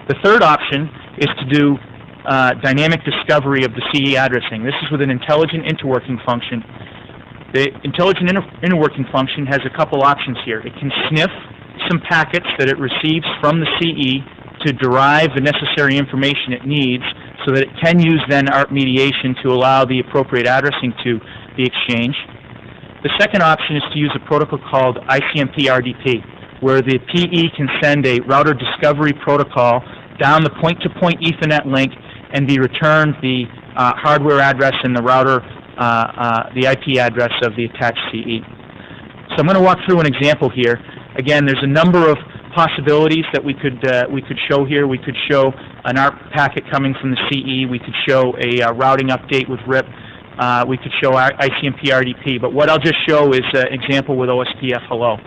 The third option is to do dynamic discovery of the CE addressing. This is with an intelligent interworking function. The intelligent interworking function has a couple options here. It can sniff some packets that it receives from the CE to derive the necessary information it needs so that it can use then ARP mediation to allow the appropriate addressing to be exchanged. The second option is to use a protocol called ICMP RDP, where the PE can send a router discovery protocol down the point-to-point Ethernet link and be returned the hardware address and the router, the IP address of the attached CE. So I'm going to walk through an example here. Again, there's a number of possibilities that we could show here. We could show an ARP packet coming from the CE. We could show a routing update with RIP. We could show ICMP RDP. But what I'll just show is an example with OSPF hello.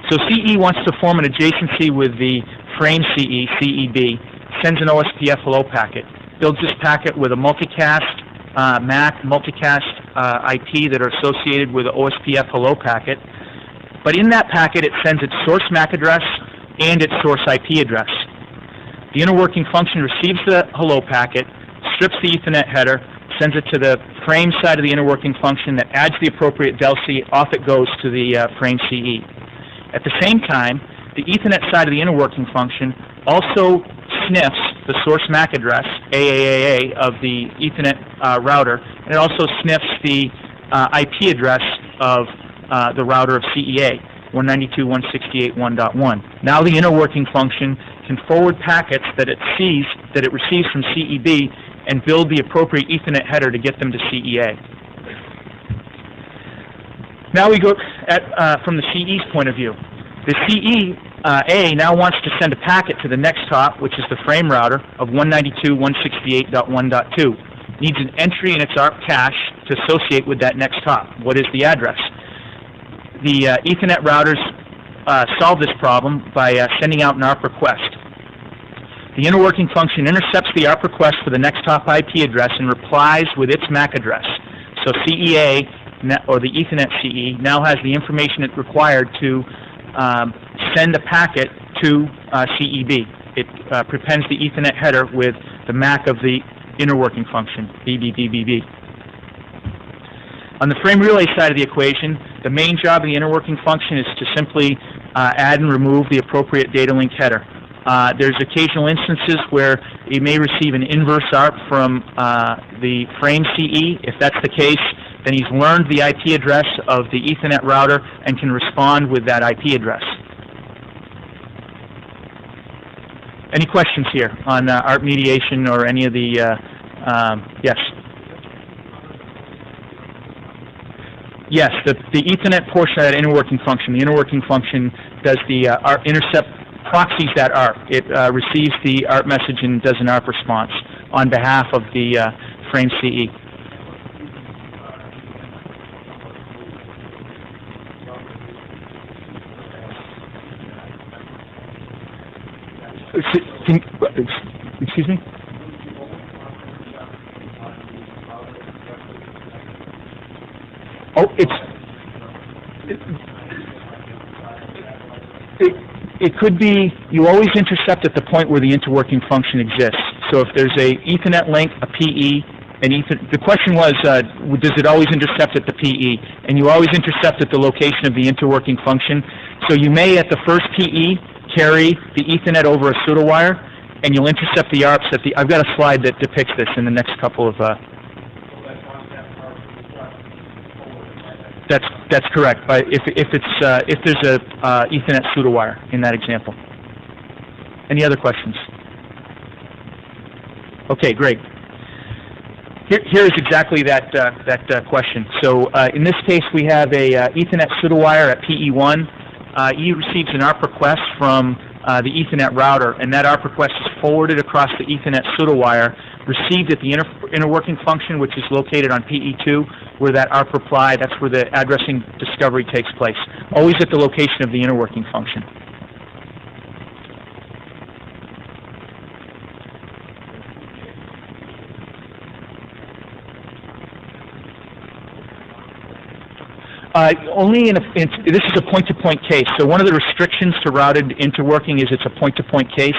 So CE wants to form an adjacency with the frame CE, CEB, sends an OSPF hello packet, builds this packet with a multicast MAC, multicast IP that are associated with the OSPF hello packet. But in that packet, it sends its source MAC address and its source IP address. The inner working function receives the hello packet, strips the Ethernet header, sends it to the frame side of the inner working function that adds the appropriate DELC, off it goes to the frame CE. At the same time, the Ethernet side of the inner working function also sniffs the source MAC address, AAAA, of the Ethernet router, and it also sniffs the IP address of the router of CEA, 192.168.1.1. Now the inner working function can forward packets that it receives from CEB and build the appropriate Ethernet header to get them to CEA. Now we go from the CE's point of view. The CEA now wants to send a packet to the next hop, which is the frame router of 192.168.1.2. Needs an entry in its ARP cache to associate with that next hop. What is the address? The Ethernet routers solve this problem by sending out an ARP request. The inner working function intercepts the ARP request for the next hop IP address and replies with its MAC address. So CEA, or the Ethernet CE, now has the information it required to send a packet to CEB. It prepends the Ethernet header with the MAC of the inner working function, BBBBB. On the frame relay side of the equation, the main job of the inner working function is to simply add and remove the appropriate data link header. There's occasional instances where it may receive an inverse ARP from the frame CE. If that's the case, then he's learned the IP address of the Ethernet router and can respond with that IP address. Any questions here on ARP mediation or any of the, yes? Yes, the Ethernet portion of that inner working function, the inner working function does the ARP intercept, proxies that ARP. It receives the ARP message and does an ARP response on behalf of the frame CE. Excuse me? Oh, it could be, you always intercept at the point where the interworking function exists. So if there's a Ethernet link, a PE, the question was, does it always intercept at the PE? And you always intercept at the location of the interworking function. So you may, at the first PE, carry the Ethernet over a pseudowire, and you'll intercept the ARPs at the. I've got a slide that depicts this in the next couple of. That's correct. But if there's a Ethernet pseudowire in that example. Any other questions? Okay, great. Here is exactly that question. So in this case, we have a Ethernet pseudowire at PE1. E receives an ARP request from the Ethernet router, and that ARP request is forwarded across the Ethernet pseudowire, received at the inner working function, which is located on PE2, where that ARP reply, that's where the addressing discovery takes place, always at the location of the inner working function. Only this is a point-to-point case. So one of the restrictions to routed interworking is it's a point-to-point case.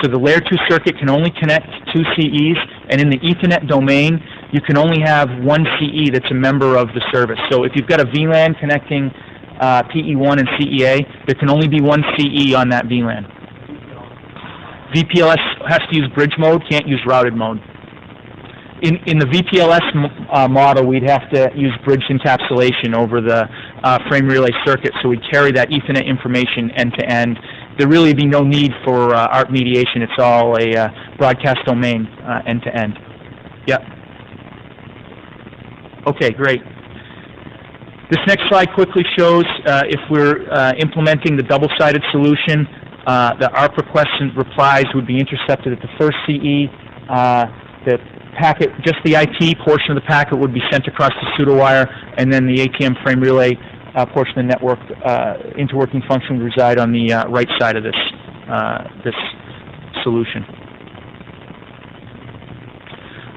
So the layer 2 circuit can only connect 2 CEs, and in the Ethernet domain, you can only have one CE that's a member of the service. So if you've got a VLAN connecting PE1 and CEA, there can only be one CE on that VLAN. VPLS has to use bridge mode, can't use routed mode. In the VPLS model, we'd have to use bridge encapsulation over the frame relay circuit, so we'd carry that Ethernet information end-to-end. There'd really be no need for ARP mediation. It's all a broadcast domain end-to-end. Yep. Okay, great. This next slide quickly shows if we're implementing the double-sided solution, the ARP requests and replies would be intercepted at the first CE. The packet, just the IT portion of the packet would be sent across the pseudowire, and then the ATM frame relay portion of the network interworking function would reside on the right side of this solution.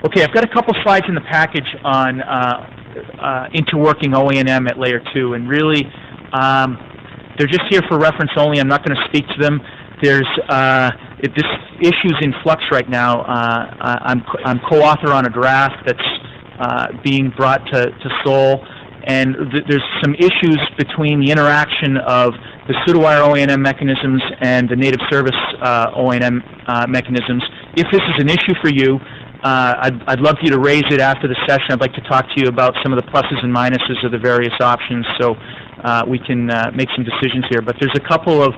Okay, I've got a couple slides in the package on interworking OANM at layer 2, and really they're just here for reference only. I'm not going to speak to them. There's this issue's in flux right now. I'm co-author on a draft that's being brought to Seoul, and there's some issues between the interaction of the pseudowire OANM mechanisms and the native service OANM mechanisms. If this is an issue for you, I'd love for you to raise it after the session. I'd like to talk to you about some of the pluses and minuses of the various options, so we can make some decisions here. But there's a couple of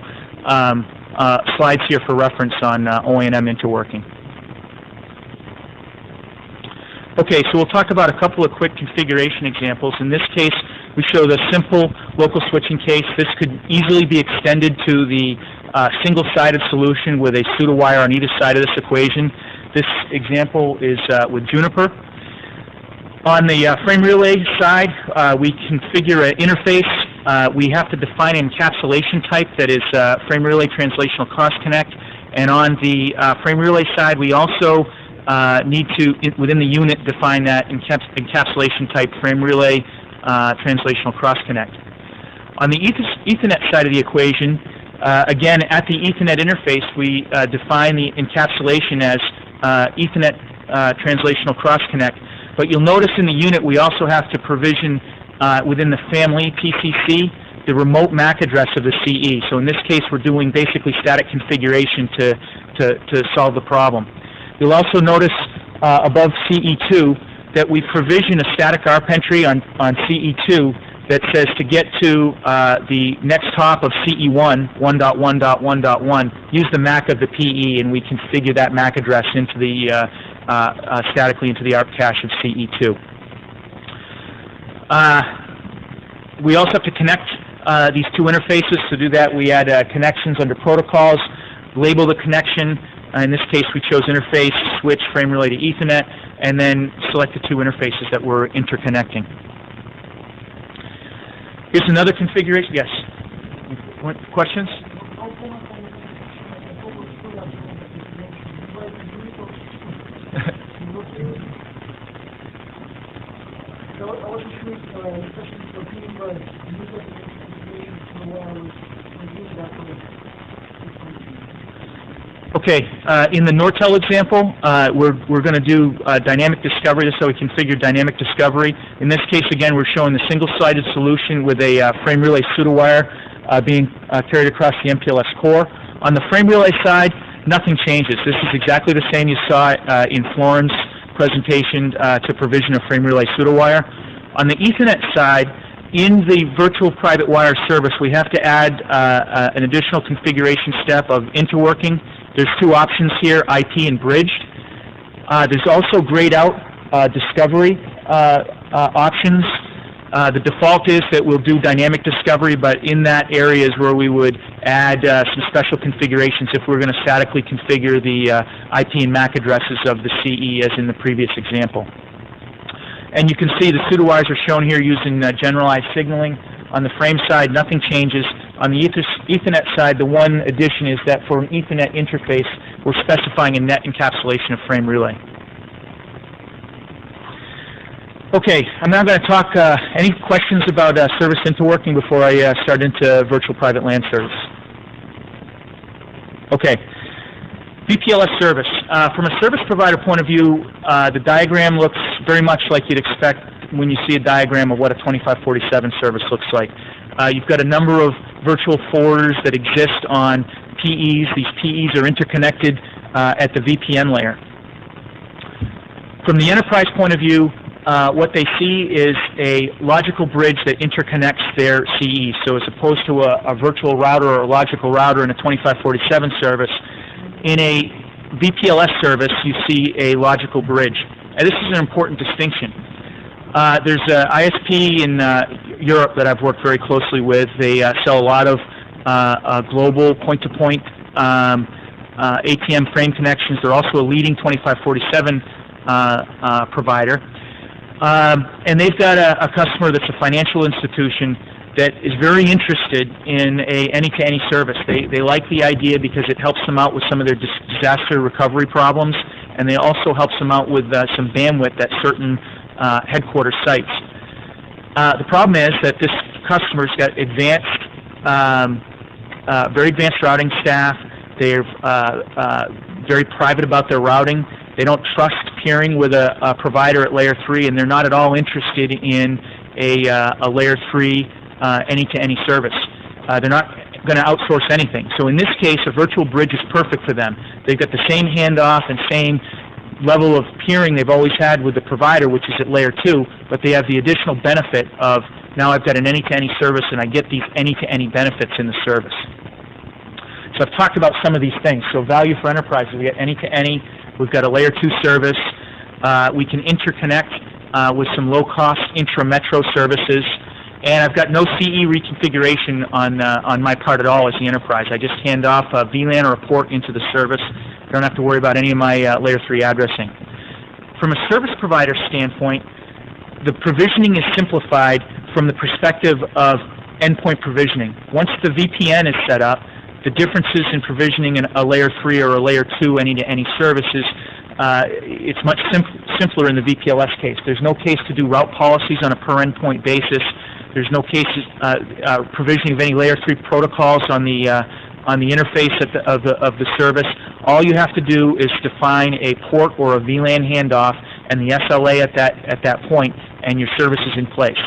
slides here for reference on OANM interworking. Okay, so we'll talk about a couple of quick configuration examples. In this case, we show the simple local switching case. This could easily be extended to the single-sided solution with a pseudowire on either side of this equation. This example is with Juniper. On the frame relay side, we configure an interface. We have to define an encapsulation type that is frame relay translational cross connect. And on the frame relay side, we also need to, within the unit, define that encapsulation type frame relay translational cross connect. On the Ethernet side of the equation, again, at the Ethernet interface, we define the encapsulation as Ethernet translational cross connect. But you'll notice in the unit we also have to provision within the family PCC the remote MAC address of the CE. So in this case we're doing basically static configuration to solve the problem. You'll also notice above CE2 that we provision a static ARP entry on CE2 that says to get to the next hop of CE1, 1.1.1.1, use the MAC of the PE, and we configure that MAC address into the statically into the ARP cache of CE2. We also have to connect these two interfaces. To do that, we add connections under protocols, label the connection. In this case, we chose interface, switch, frame relay to Ethernet, and then select the two interfaces that we're interconnecting. Here's another configuration. Yes? Questions? Okay, in the Nortel example, we're going to do dynamic discovery. This is how we configure dynamic discovery. In this case, again, we're showing the single-sided solution with a frame relay pseudowire being carried across the MPLS core. On the frame relay side, nothing changes. This is exactly the same you saw in Floren's presentation to provision of frame relay pseudowire. On the Ethernet side, in the virtual private wire service, we have to add an additional configuration step of interworking. There's two options here, IP and bridged. There's also grayed out discovery options. The default is that we'll do dynamic discovery, but in that area is where we would add some special configurations if we're going to statically configure the IP and MAC addresses of the CE as in the previous example. And you can see the pseudowires are shown here using generalized signaling. On the frame side, nothing changes. On the Ethernet side, the one addition is that for an Ethernet interface, we're specifying a net encapsulation of frame relay. Okay, I'm now going to talk, any questions about service interworking before I start into virtual private LAN service? Okay, VPLS service. From a service provider point of view, the diagram looks very much like you'd expect when you see a diagram of what a 2547 service looks like. You've got a number of virtual forwarders that exist on PEs. These PEs are interconnected at the VPN layer. From the enterprise point of view, what they see is a logical bridge that interconnects their CEs. So as opposed to a virtual router or a logical router in a 2547 service, in a VPLS service, you see a logical bridge. And this is an important distinction. There's an ISP in Europe that I've worked very closely with. They sell a lot of global point-to-point ATM frame connections. They're also a leading 2547 provider. And they've got a customer that's a financial institution that is very interested in a any-to-any service. They like the idea because it helps them out with some of their disaster recovery problems, and they also helps them out with some bandwidth at certain headquarters sites. The problem is that this customer's got advanced, very advanced routing staff. They're very private about their routing. They don't trust peering with a provider at layer 3, and they're not at all interested in a layer 3 any-to-any service. They're not going to outsource anything. So in this case, a virtual bridge is perfect for them. They've got the same handoff and same level of peering they've always had with the provider, which is at layer 2, but they have the additional benefit of now I've got an any-to-any service and I get these any-to-any benefits in the service. So I've talked about some of these things. So value for enterprises, we get any-to-any. We've got a layer 2 service. We can interconnect with some low-cost intra-metro services. And I've got no CE reconfiguration on my part at all as the enterprise. I just hand off a VLAN or a port into the service. I don't have to worry about any of my layer 3 addressing. From a service provider standpoint, the provisioning is simplified from the perspective of endpoint provisioning. Once the VPN is set up, the differences in provisioning in a layer 3 or a layer 2 any-to-any services, it's much simpler in the VPLS case. There's no case to do route policies on a per endpoint basis. There's no cases provisioning of any layer 3 protocols on the interface of the service. All you have to do is define a port or a VLAN handoff and the SLA at that point, and your service is in place.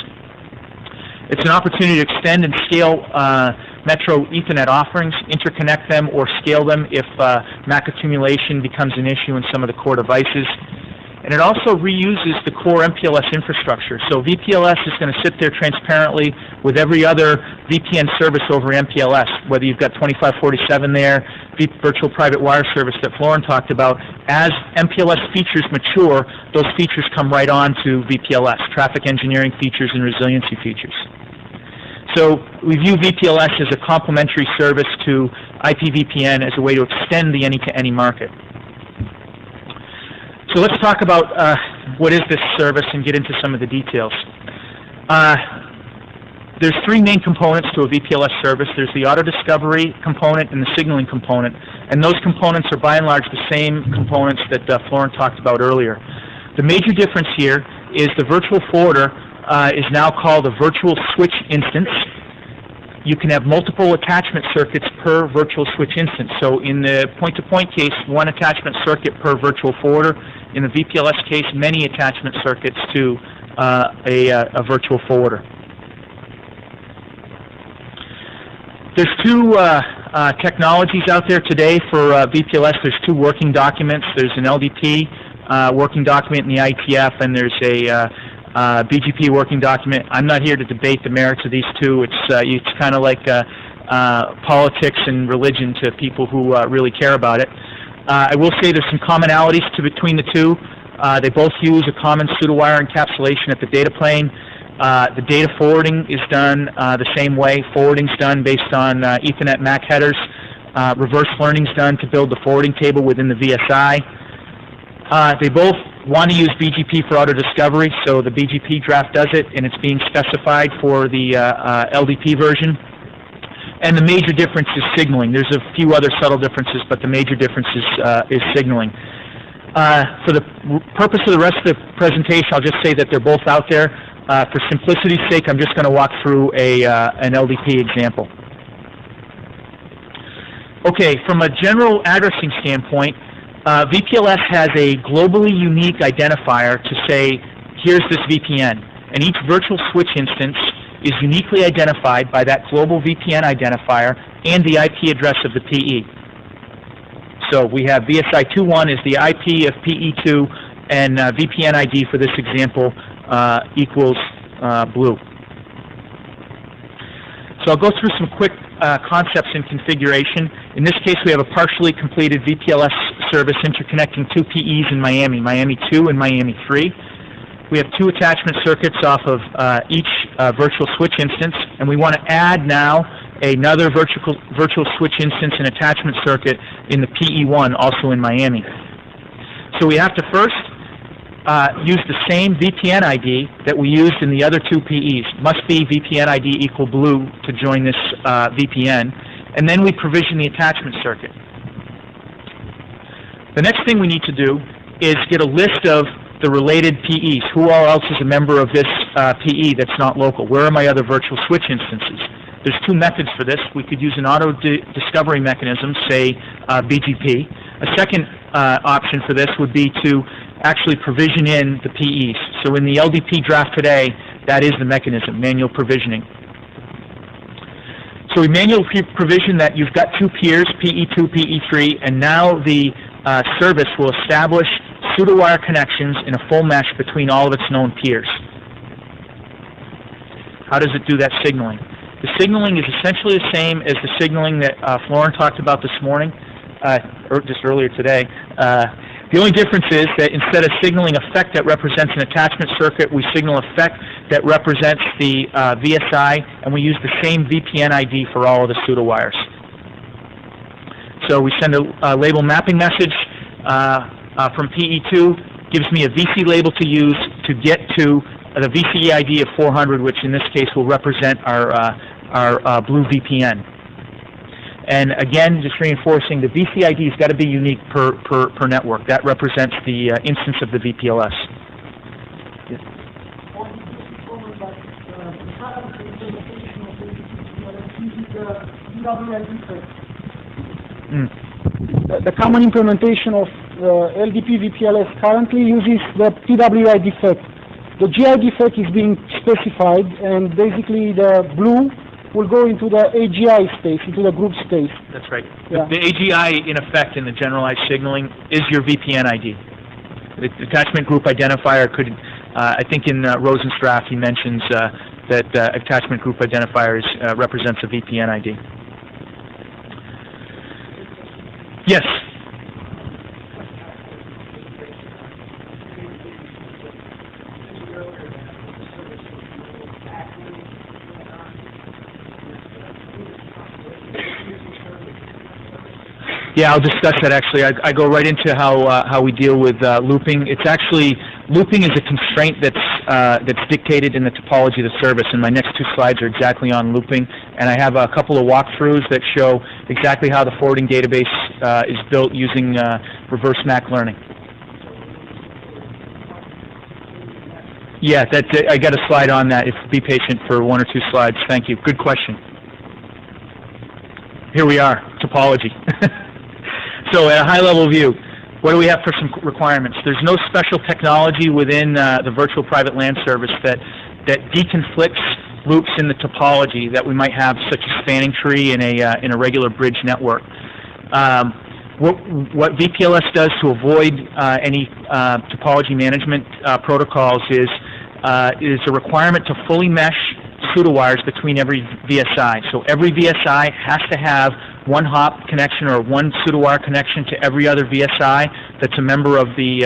It's an opportunity to extend and scale Metro Ethernet offerings, interconnect them or scale them if MAC accumulation becomes an issue in some of the core devices. And it also reuses the core MPLS infrastructure. So VPLS is going to sit there transparently with every other VPN service over MPLS, whether you've got 2547 there, virtual private wire service that Floren talked about. As MPLS features mature, those features come right on to VPLS, traffic engineering features and resiliency features. So we view VPLS as a complementary service to IPVPN as a way to extend the any-to-any market. So let's talk about what is this service and get into some of the details. There's 3 main components to a VPLS service. There's the auto-discovery component and the signaling component. And those components are by and large the same components that Floren talked about earlier. The major difference here is the virtual forwarder is now called a virtual switch instance. You can have multiple attachment circuits per virtual switch instance. So in the point-to-point case, 1 attachment circuit per virtual forwarder. In the VPLS case, many attachment circuits to a virtual forwarder. There's 2 technologies out there today for VPLS. There's two working documents. There's an LDP working document in the IETF, and there's a BGP working document. I'm not here to debate the merits of these two. It's kind of like politics and religion to people who really care about it. I will say there's some commonalities between the two. They both use a common pseudowire encapsulation at the data plane. The data forwarding is done the same way. Forwarding's done based on Ethernet MAC headers. Reverse learning's done to build the forwarding table within the VSI. They both want to use BGP for auto-discovery, so the BGP draft does it, and it's being specified for the LDP version. And the major difference is signaling. There's a few other subtle differences, but the major difference is signaling. For the purpose of the rest of the presentation, I'll just say that they're both out there. For simplicity's sake, I'm just going to walk through an LDP example. Okay, from a general addressing standpoint, VPLS has a globally unique identifier to say, here's this VPN. And each virtual switch instance is uniquely identified by that global VPN identifier and the IP address of the PE. So we have VSI21 is the IP of PE2, and VPN ID for this example equals blue. So I'll go through some quick concepts in configuration. In this case, we have a partially completed VPLS service interconnecting two PEs in Miami, Miami 2 and Miami 3. We have two attachment circuits off of each virtual switch instance, and we want to add now another virtual switch instance and attachment circuit in the PE1, also in Miami. So we have to first use the same VPN ID that we used in the other two PEs. Must be VPN ID equal blue to join this VPN, and then we provision the attachment circuit. The next thing we need to do is get a list of the related PEs. Who all else is a member of this PE that's not local? Where are my other virtual switch instances? There's two methods for this. We could use an auto-discovery mechanism, say BGP. A second option for this would be to actually provision in the PEs. So in the LDP draft today, that is the mechanism, manual provisioning. So we manually provision that you've got two peers, PE2, PE3, and now the service will establish pseudowire connections in a full mesh between all of its known peers. How does it do that signaling? The signaling is essentially the same as the signaling that Florin talked about this morning, or just earlier today. The only difference is that instead of signaling effect that represents an attachment circuit, we signal effect that represents the VSI, and we use the same VPN ID for all of the pseudowires. So we send a label mapping message from PE2, gives me a VC label to use to get to the VCE ID of 400, which in this case will represent our blue VPN. And again, just reinforcing, the VC ID has got to be unique per network. That represents the instance of the VPLS. Yes. The common implementation of LDP VPLS currently uses the TWI defect. The GI defect is being specified, and basically the blue will go into the AGI space, into the group space. That's right. Yeah. The AGI, in effect, in the generalized signaling, is your VPN ID. The attachment group identifier could, I think in Rosen's draft, he mentions that attachment group identifier represents a VPN ID. Yes? Yeah, I'll discuss that actually. I go right into how we deal with looping. It's actually, looping is a constraint that's dictated in the topology of the service, and my next two slides are exactly on looping. And I have a couple of walkthroughs that show exactly how the forwarding database is built using reverse MAC learning. Yeah, I got a slide on that. Be patient for one or two slides. Thank you. Good question. Here we are, topology. So at a high-level view, what do we have for some requirements? There's no special technology within the virtual private LAN service that deconflicts loops in the topology that we might have, such as spanning tree in a regular bridge network. What VPLS does to avoid any topology management protocols is a requirement to fully mesh pseudowires between every VSI. So every VSI has to have one hop connection or one pseudowire connection to every other VSI that's a member of the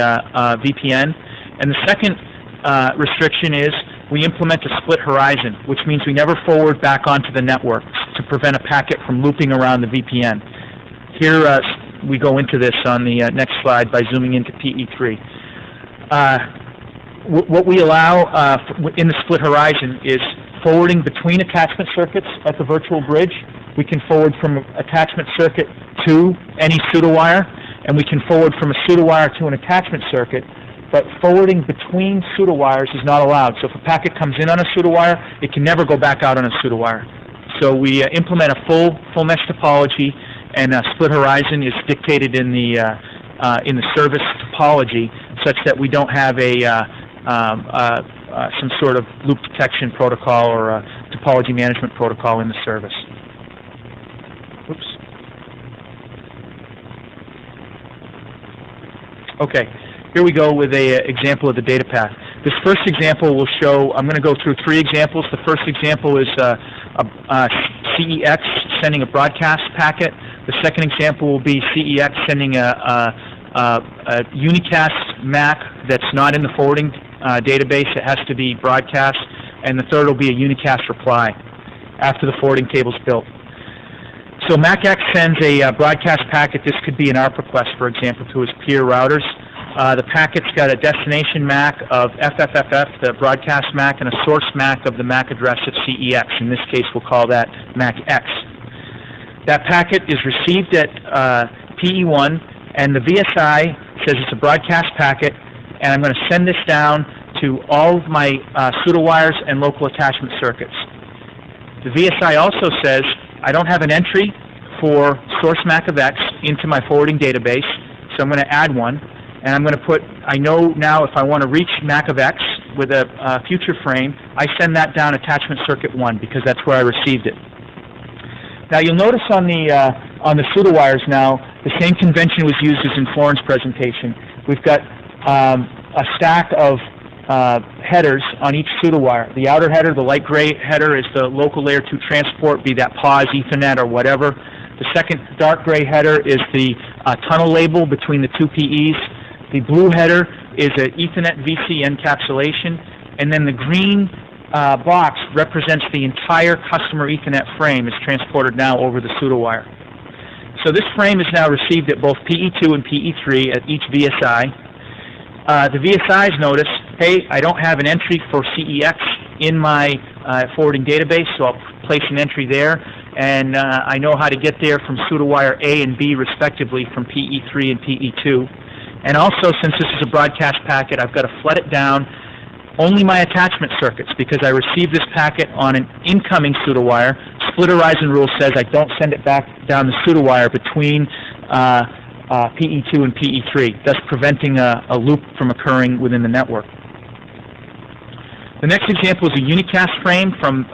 VPN. And the second restriction is we implement a split horizon, which means we never forward back onto the network to prevent a packet from looping around the VPN. Here we go into this on the next slide by zooming into PE3. What we allow in the split horizon is forwarding between attachment circuits at the virtual bridge. We can forward from an attachment circuit to any pseudowire, and we can forward from a pseudowire to an attachment circuit, but forwarding between pseudowires is not allowed. So if a packet comes in on a pseudowire, it can never go back out on a pseudowire. So we implement a full mesh topology, and split horizon is dictated in the service topology, such that we don't have some sort of loop detection protocol or a topology management protocol in the service. Oops. Okay, here we go with an example of the data path. This first example will show, I'm going to go through 3 examples. The first example is CEX sending a broadcast packet. The second example will be CEX sending a unicast MAC that's not in the forwarding database. It has to be broadcast. And the third will be a unicast reply after the forwarding table is built. So MACX sends a broadcast packet. This could be an ARP request, for example, to his peer routers. The packet's got a destination MAC of FFFF, the broadcast MAC, and a source MAC of the MAC address of CEX. In this case, we'll call that MACX. That packet is received at PE1, and the VSI says it's a broadcast packet, and I'm going to send this down to all of my pseudowires and local attachment circuits. The VSI also says I don't have an entry for source MAC of X into my forwarding database, so I'm going to add one. And I'm going to put, I know now if I want to reach MAC of X with a future frame, I send that down attachment circuit 1 because that's where I received it. Now you'll notice on the pseudowires now, the same convention was used as in Floren's presentation. We've got a stack of headers on each pseudowire. The outer header, the light gray header, is the local layer 2 transport, be that PAWS, Ethernet, or whatever. The second dark gray header is the tunnel label between the 2 PEs. The blue header is an Ethernet VC encapsulation, and then the green box represents the entire customer Ethernet frame is transported now over the pseudowire. So this frame is now received at both PE2 and PE3 at each VSI. The VSIs notice, hey, I don't have an entry for CEX in my forwarding database, so I'll place an entry there. And I know how to get there from pseudowire A and B, respectively, from PE3 and PE2. And also, since this is a broadcast packet, I've got to flood it down only my attachment circuits, because I received this packet on an incoming pseudowire. Split horizon rule says I don't send it back down the pseudowire between PE2 and PE3, thus preventing a loop from occurring within the network. The next example is a unicast frame from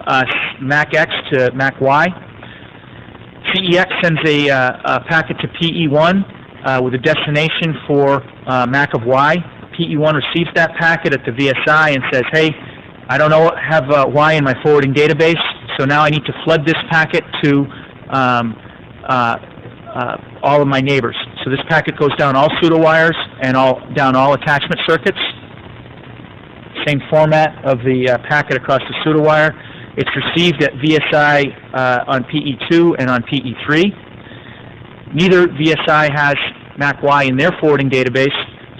MACX to MACY. CEX sends a packet to PE1 with a destination for MAC of Y. PE1 receives that packet at the VSI and says, hey, I don't have Y in my forwarding database, so now I need to flood this packet to all of my neighbors. So this packet goes down all pseudowires and down all attachment circuits. Same format of the packet across the pseudowire. It's received at VSI on PE2 and on PE3. Neither VSI has MAC-Y in their forwarding database,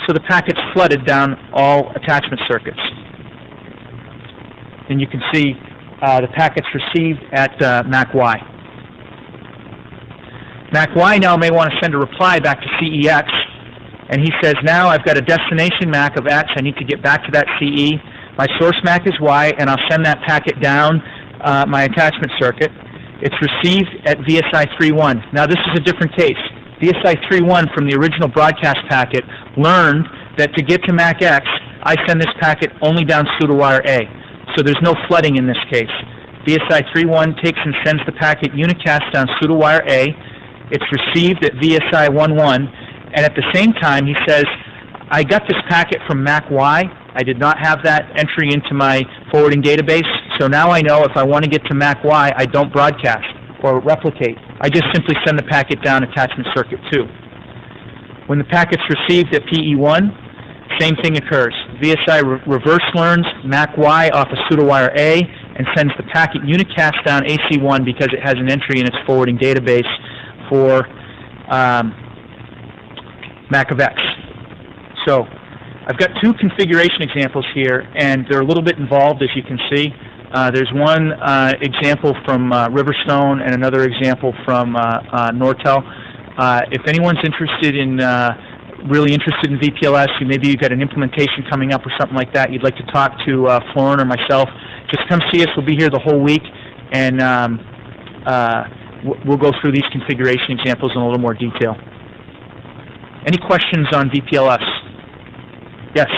so the packet's flooded down all attachment circuits. And you can see the packet's received at MAC-Y. MAC-Y now may want to send a reply back to CEX, and he says, now I've got a destination MAC of X, I need to get back to that CE. My source MAC is Y, and I'll send that packet down my attachment circuit. It's received at VSI 3.1. Now this is a different case. VSI 3.1 from the original broadcast packet learned that to get to MACX, I send this packet only down pseudowire A. So there's no flooding in this case. VSI 3.1 takes and sends the packet unicast down pseudowire A. It's received at VSI 1.1, and at the same time he says, I got this packet from MAC Y. I did not have that entry into my forwarding database, so now I know if I want to get to MAC Y, I don't broadcast or replicate. I just simply send the packet down attachment circuit 2. When the packet's received at PE1, same thing occurs. VSI reverse learns MAC Y off of pseudowire A and sends the packet unicast down AC1 because it has an entry in its forwarding database for MAC of X. So I've got 2 configuration examples here, and they're a little bit involved, as you can see. There's one example from Riverstone and another example from Nortel. If anyone's interested in really interested in VPLS, maybe you've got an implementation coming up or something like that, you'd like to talk to Florin or myself, just come see us. We'll be here the whole week, and we'll go through these configuration examples in a little more detail. Any questions on VPLS? Yes.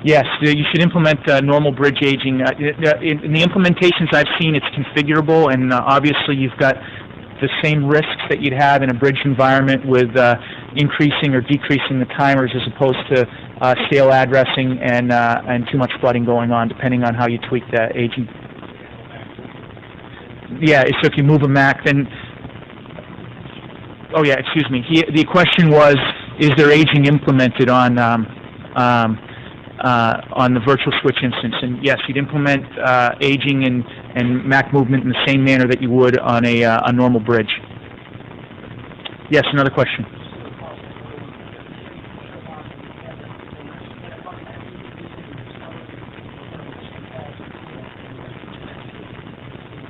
Yes, you should implement normal bridge aging. In the implementations I've seen, it's configurable, and obviously you've got the same risks that you'd have in a bridge environment with increasing or decreasing the timers as opposed to stale addressing and too much flooding going on, depending on how you tweak the aging. Yeah, so if you move a MAC, then... Oh yeah, excuse me. The question was, is there aging implemented on the virtual switch instance? And yes, you'd implement aging and MAC movement in the same manner that you would on a normal bridge. Yes, another question.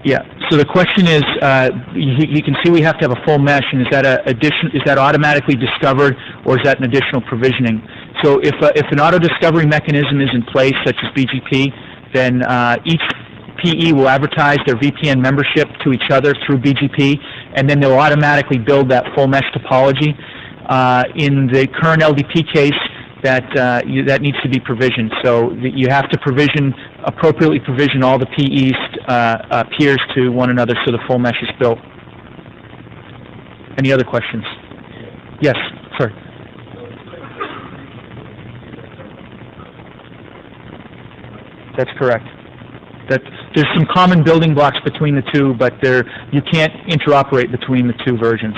Yeah. So the question is, you can see we have to have a full mesh, and is that automatically discovered, or is that an additional provisioning? So if an auto discovery mechanism is in place, such as BGP, then each PE will advertise their VPN membership to each other through BGP, and then they'll automatically build that full mesh topology. In the current LDP case, that needs to be provisioned. So you have to appropriately provision all the PE's peers to one another so the full mesh is built. Any other questions? Yes, sir. That's correct. There's some common building blocks between the two, but you can't interoperate between the 2 versions.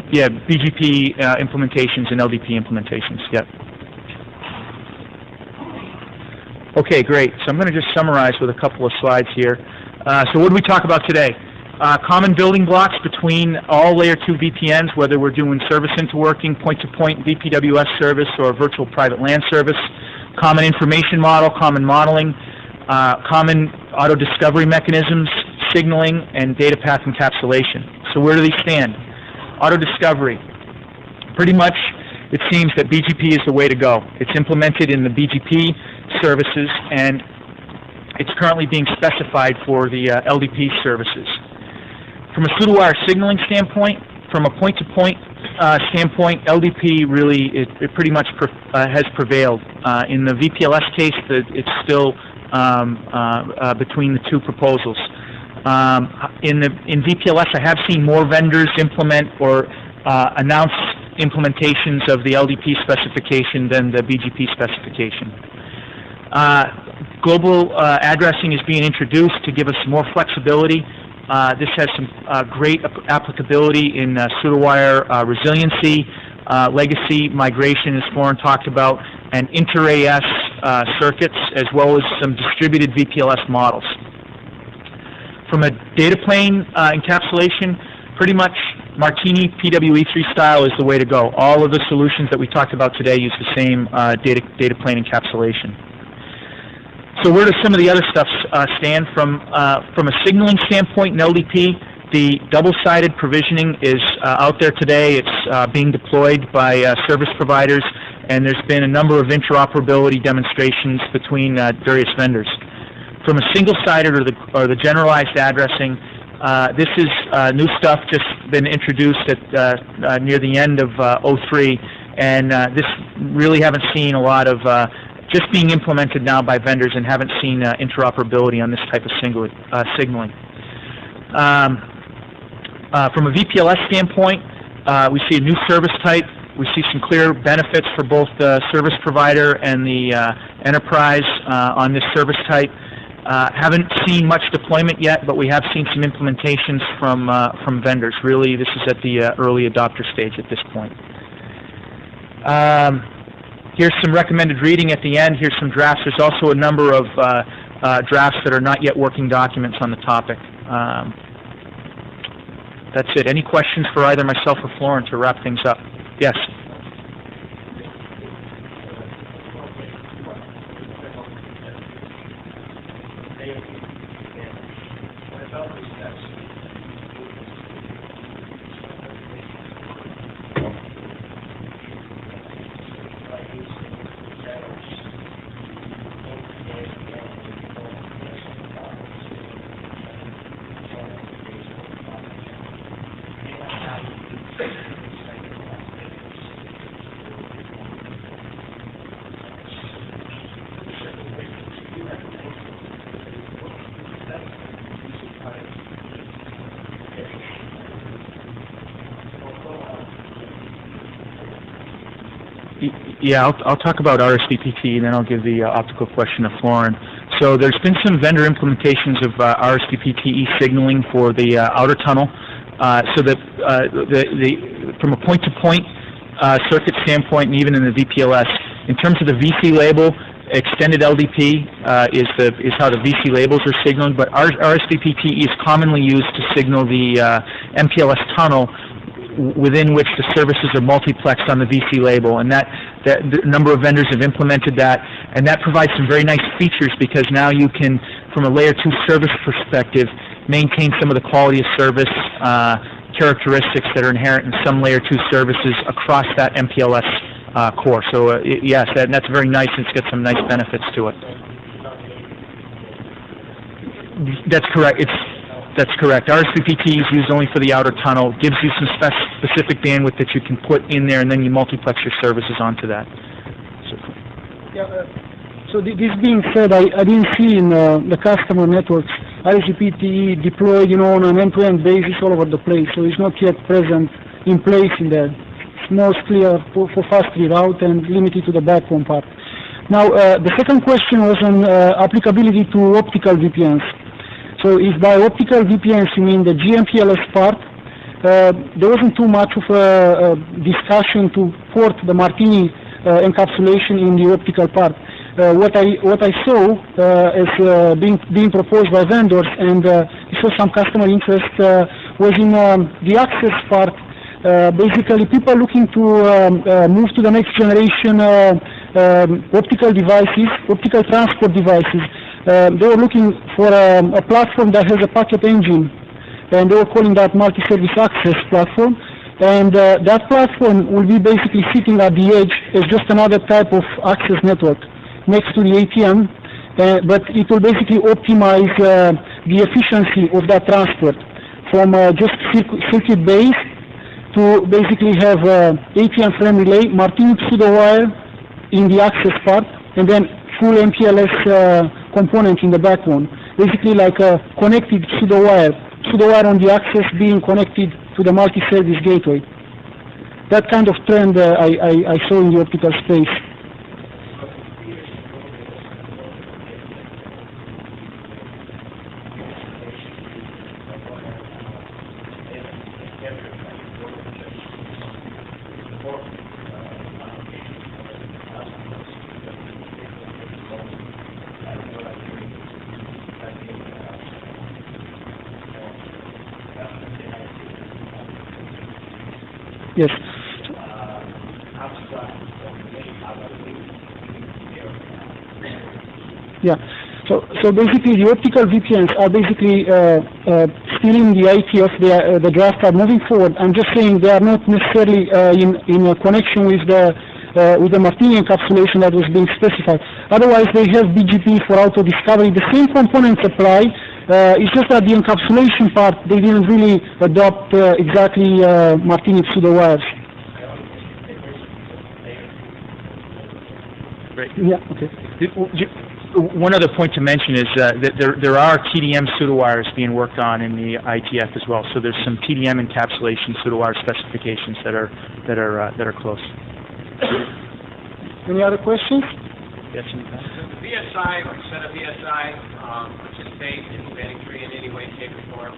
Yeah, BGP implementations and LDP implementations, yep. Okay, great. So I'm going to just summarize with a couple of slides here. So what did we talk about today? Common building blocks between all layer 2 VPNs, whether we're doing service interworking, point-to-point VPWS service, or virtual private LAN service. Common information model, common modeling, common auto-discovery mechanisms, signaling, and data path encapsulation. So where do these stand? Auto-discovery. Pretty much, it seems that BGP is the way to go. It's implemented in the BGP services, and it's currently being specified for the LDP services. From a pseudowire signaling standpoint, from a point-to-point standpoint, LDP really, it pretty much has prevailed. In the VPLS case, it's still between the 2 proposals. In VPLS, I have seen more vendors implement or announce implementations of the LDP specification than the BGP specification. Global addressing is being introduced to give us more flexibility. This has some great applicability in pseudowire resiliency, legacy migration, as Florin talked about, and inter-AS circuits, as well as some distributed VPLS models. From a data plane encapsulation, pretty much Martini PWE3 style is the way to go. All of the solutions that we talked about today use the same data plane encapsulation. So where does some of the other stuff stand? From a signaling standpoint in LDP, the double-sided provisioning is out there today. It's being deployed by service providers, and there's been a number of interoperability demonstrations between various vendors. From a single-sided or the generalized addressing, this is new stuff just been introduced at near the end of '03, and this really haven't seen a lot of just being implemented now by vendors and haven't seen interoperability on this type of signaling. From a VPLS standpoint, we see a new service type. We see some clear benefits for both the service provider and the enterprise on this service type. Haven't seen much deployment yet, but we have seen some implementations from vendors. Really, this is at the early adopter stage at this point. Here's some recommended reading at the end. Here's some drafts. There's also a number of drafts that are not yet working documents on the topic. That's it. Any questions for either myself or Florin to wrap things up? Yes. Yeah, I'll talk about RSVPT, and then I'll give the optical question to Florin. So there's been some vendor implementations of RSVPT e-signaling for the outer tunnel, so that from a point-to-point circuit standpoint, and even in the VPLS, in terms of the VC label, extended LDP is how the VC labels are signaled, but RSVPT is commonly used to signal the MPLS tunnel within which the services are multiplexed on the VC label, and that the number of vendors have implemented that, and that provides some very nice features because now you can, from a layer 2 service perspective, maintain some of the quality of service characteristics that are inherent in some layer 2 services across that MPLS core. So yes, that's very nice, and it's got some nice benefits to it. That's correct. That's correct. RSVPT is used only for the outer tunnel. Gives you some specific bandwidth that you can put in there, and then you multiplex your services onto that. So this being said, I didn't see in the customer networks RSVPT deployed, on an end-to-end basis all over the place. So it's not yet present in place in there. It's mostly for fast reroute and limited to the backbone part. Now, the second question was on applicability to optical VPNs. So if by optical VPNs you mean the GMPLS part, there wasn't too much of a discussion to port the Martini encapsulation in the optical part. What I saw as being proposed by vendors, and I saw some customer interest, was in the access part. Basically, people looking to move to the next generation optical devices, optical transport devices. They were looking for a platform that has a packet engine, and they were calling that multi-service access platform. And that platform will be basically sitting at the edge as just another type of access network next to the ATM, but it will basically optimize the efficiency of that transport from just circuit-based to basically have ATM frame relay, Martini pseudo-wire in the access part, and then full MPLS component in the backbone, basically like a connected pseudo-wire on the access being connected to the multi-service gateway. That kind of trend I saw in the optical space. Yes. Yeah. So basically, the optical VPNs are basically still in the ITF. The drafts are moving forward. I'm just saying they are not necessarily in a connection with the Martini encapsulation that was being specified. Otherwise, they have BGP for auto discovery. The same components apply. It's just that the encapsulation part, they didn't really adopt exactly Martini pseudo wires. Great. Yeah, okay. One other point to mention is that there are TDM pseudowires being worked on in the ITF as well. So there's some TDM encapsulation pseudowire specifications that are close. Any other questions? Yes. Does the VSI or set of VSI participate in spanning tree in any way, shape, or form?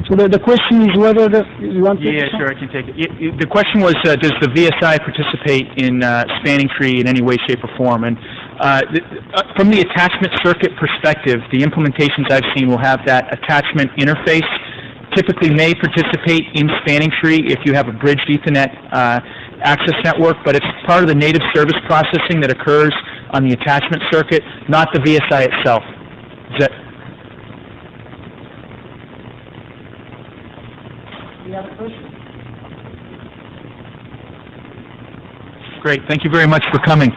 So the question is whether you want to... Yeah, sure, I can take it. The question was, does the VSI participate in spanning tree in any way, shape, or form? And from the attachment circuit perspective, the implementations I've seen will have that attachment interface. Typically may participate in spanning tree if you have a bridged Ethernet access network, but it's part of the native service processing that occurs on the attachment circuit, not the VSI itself. Is that... Any other questions? Great. Thank you very much for coming.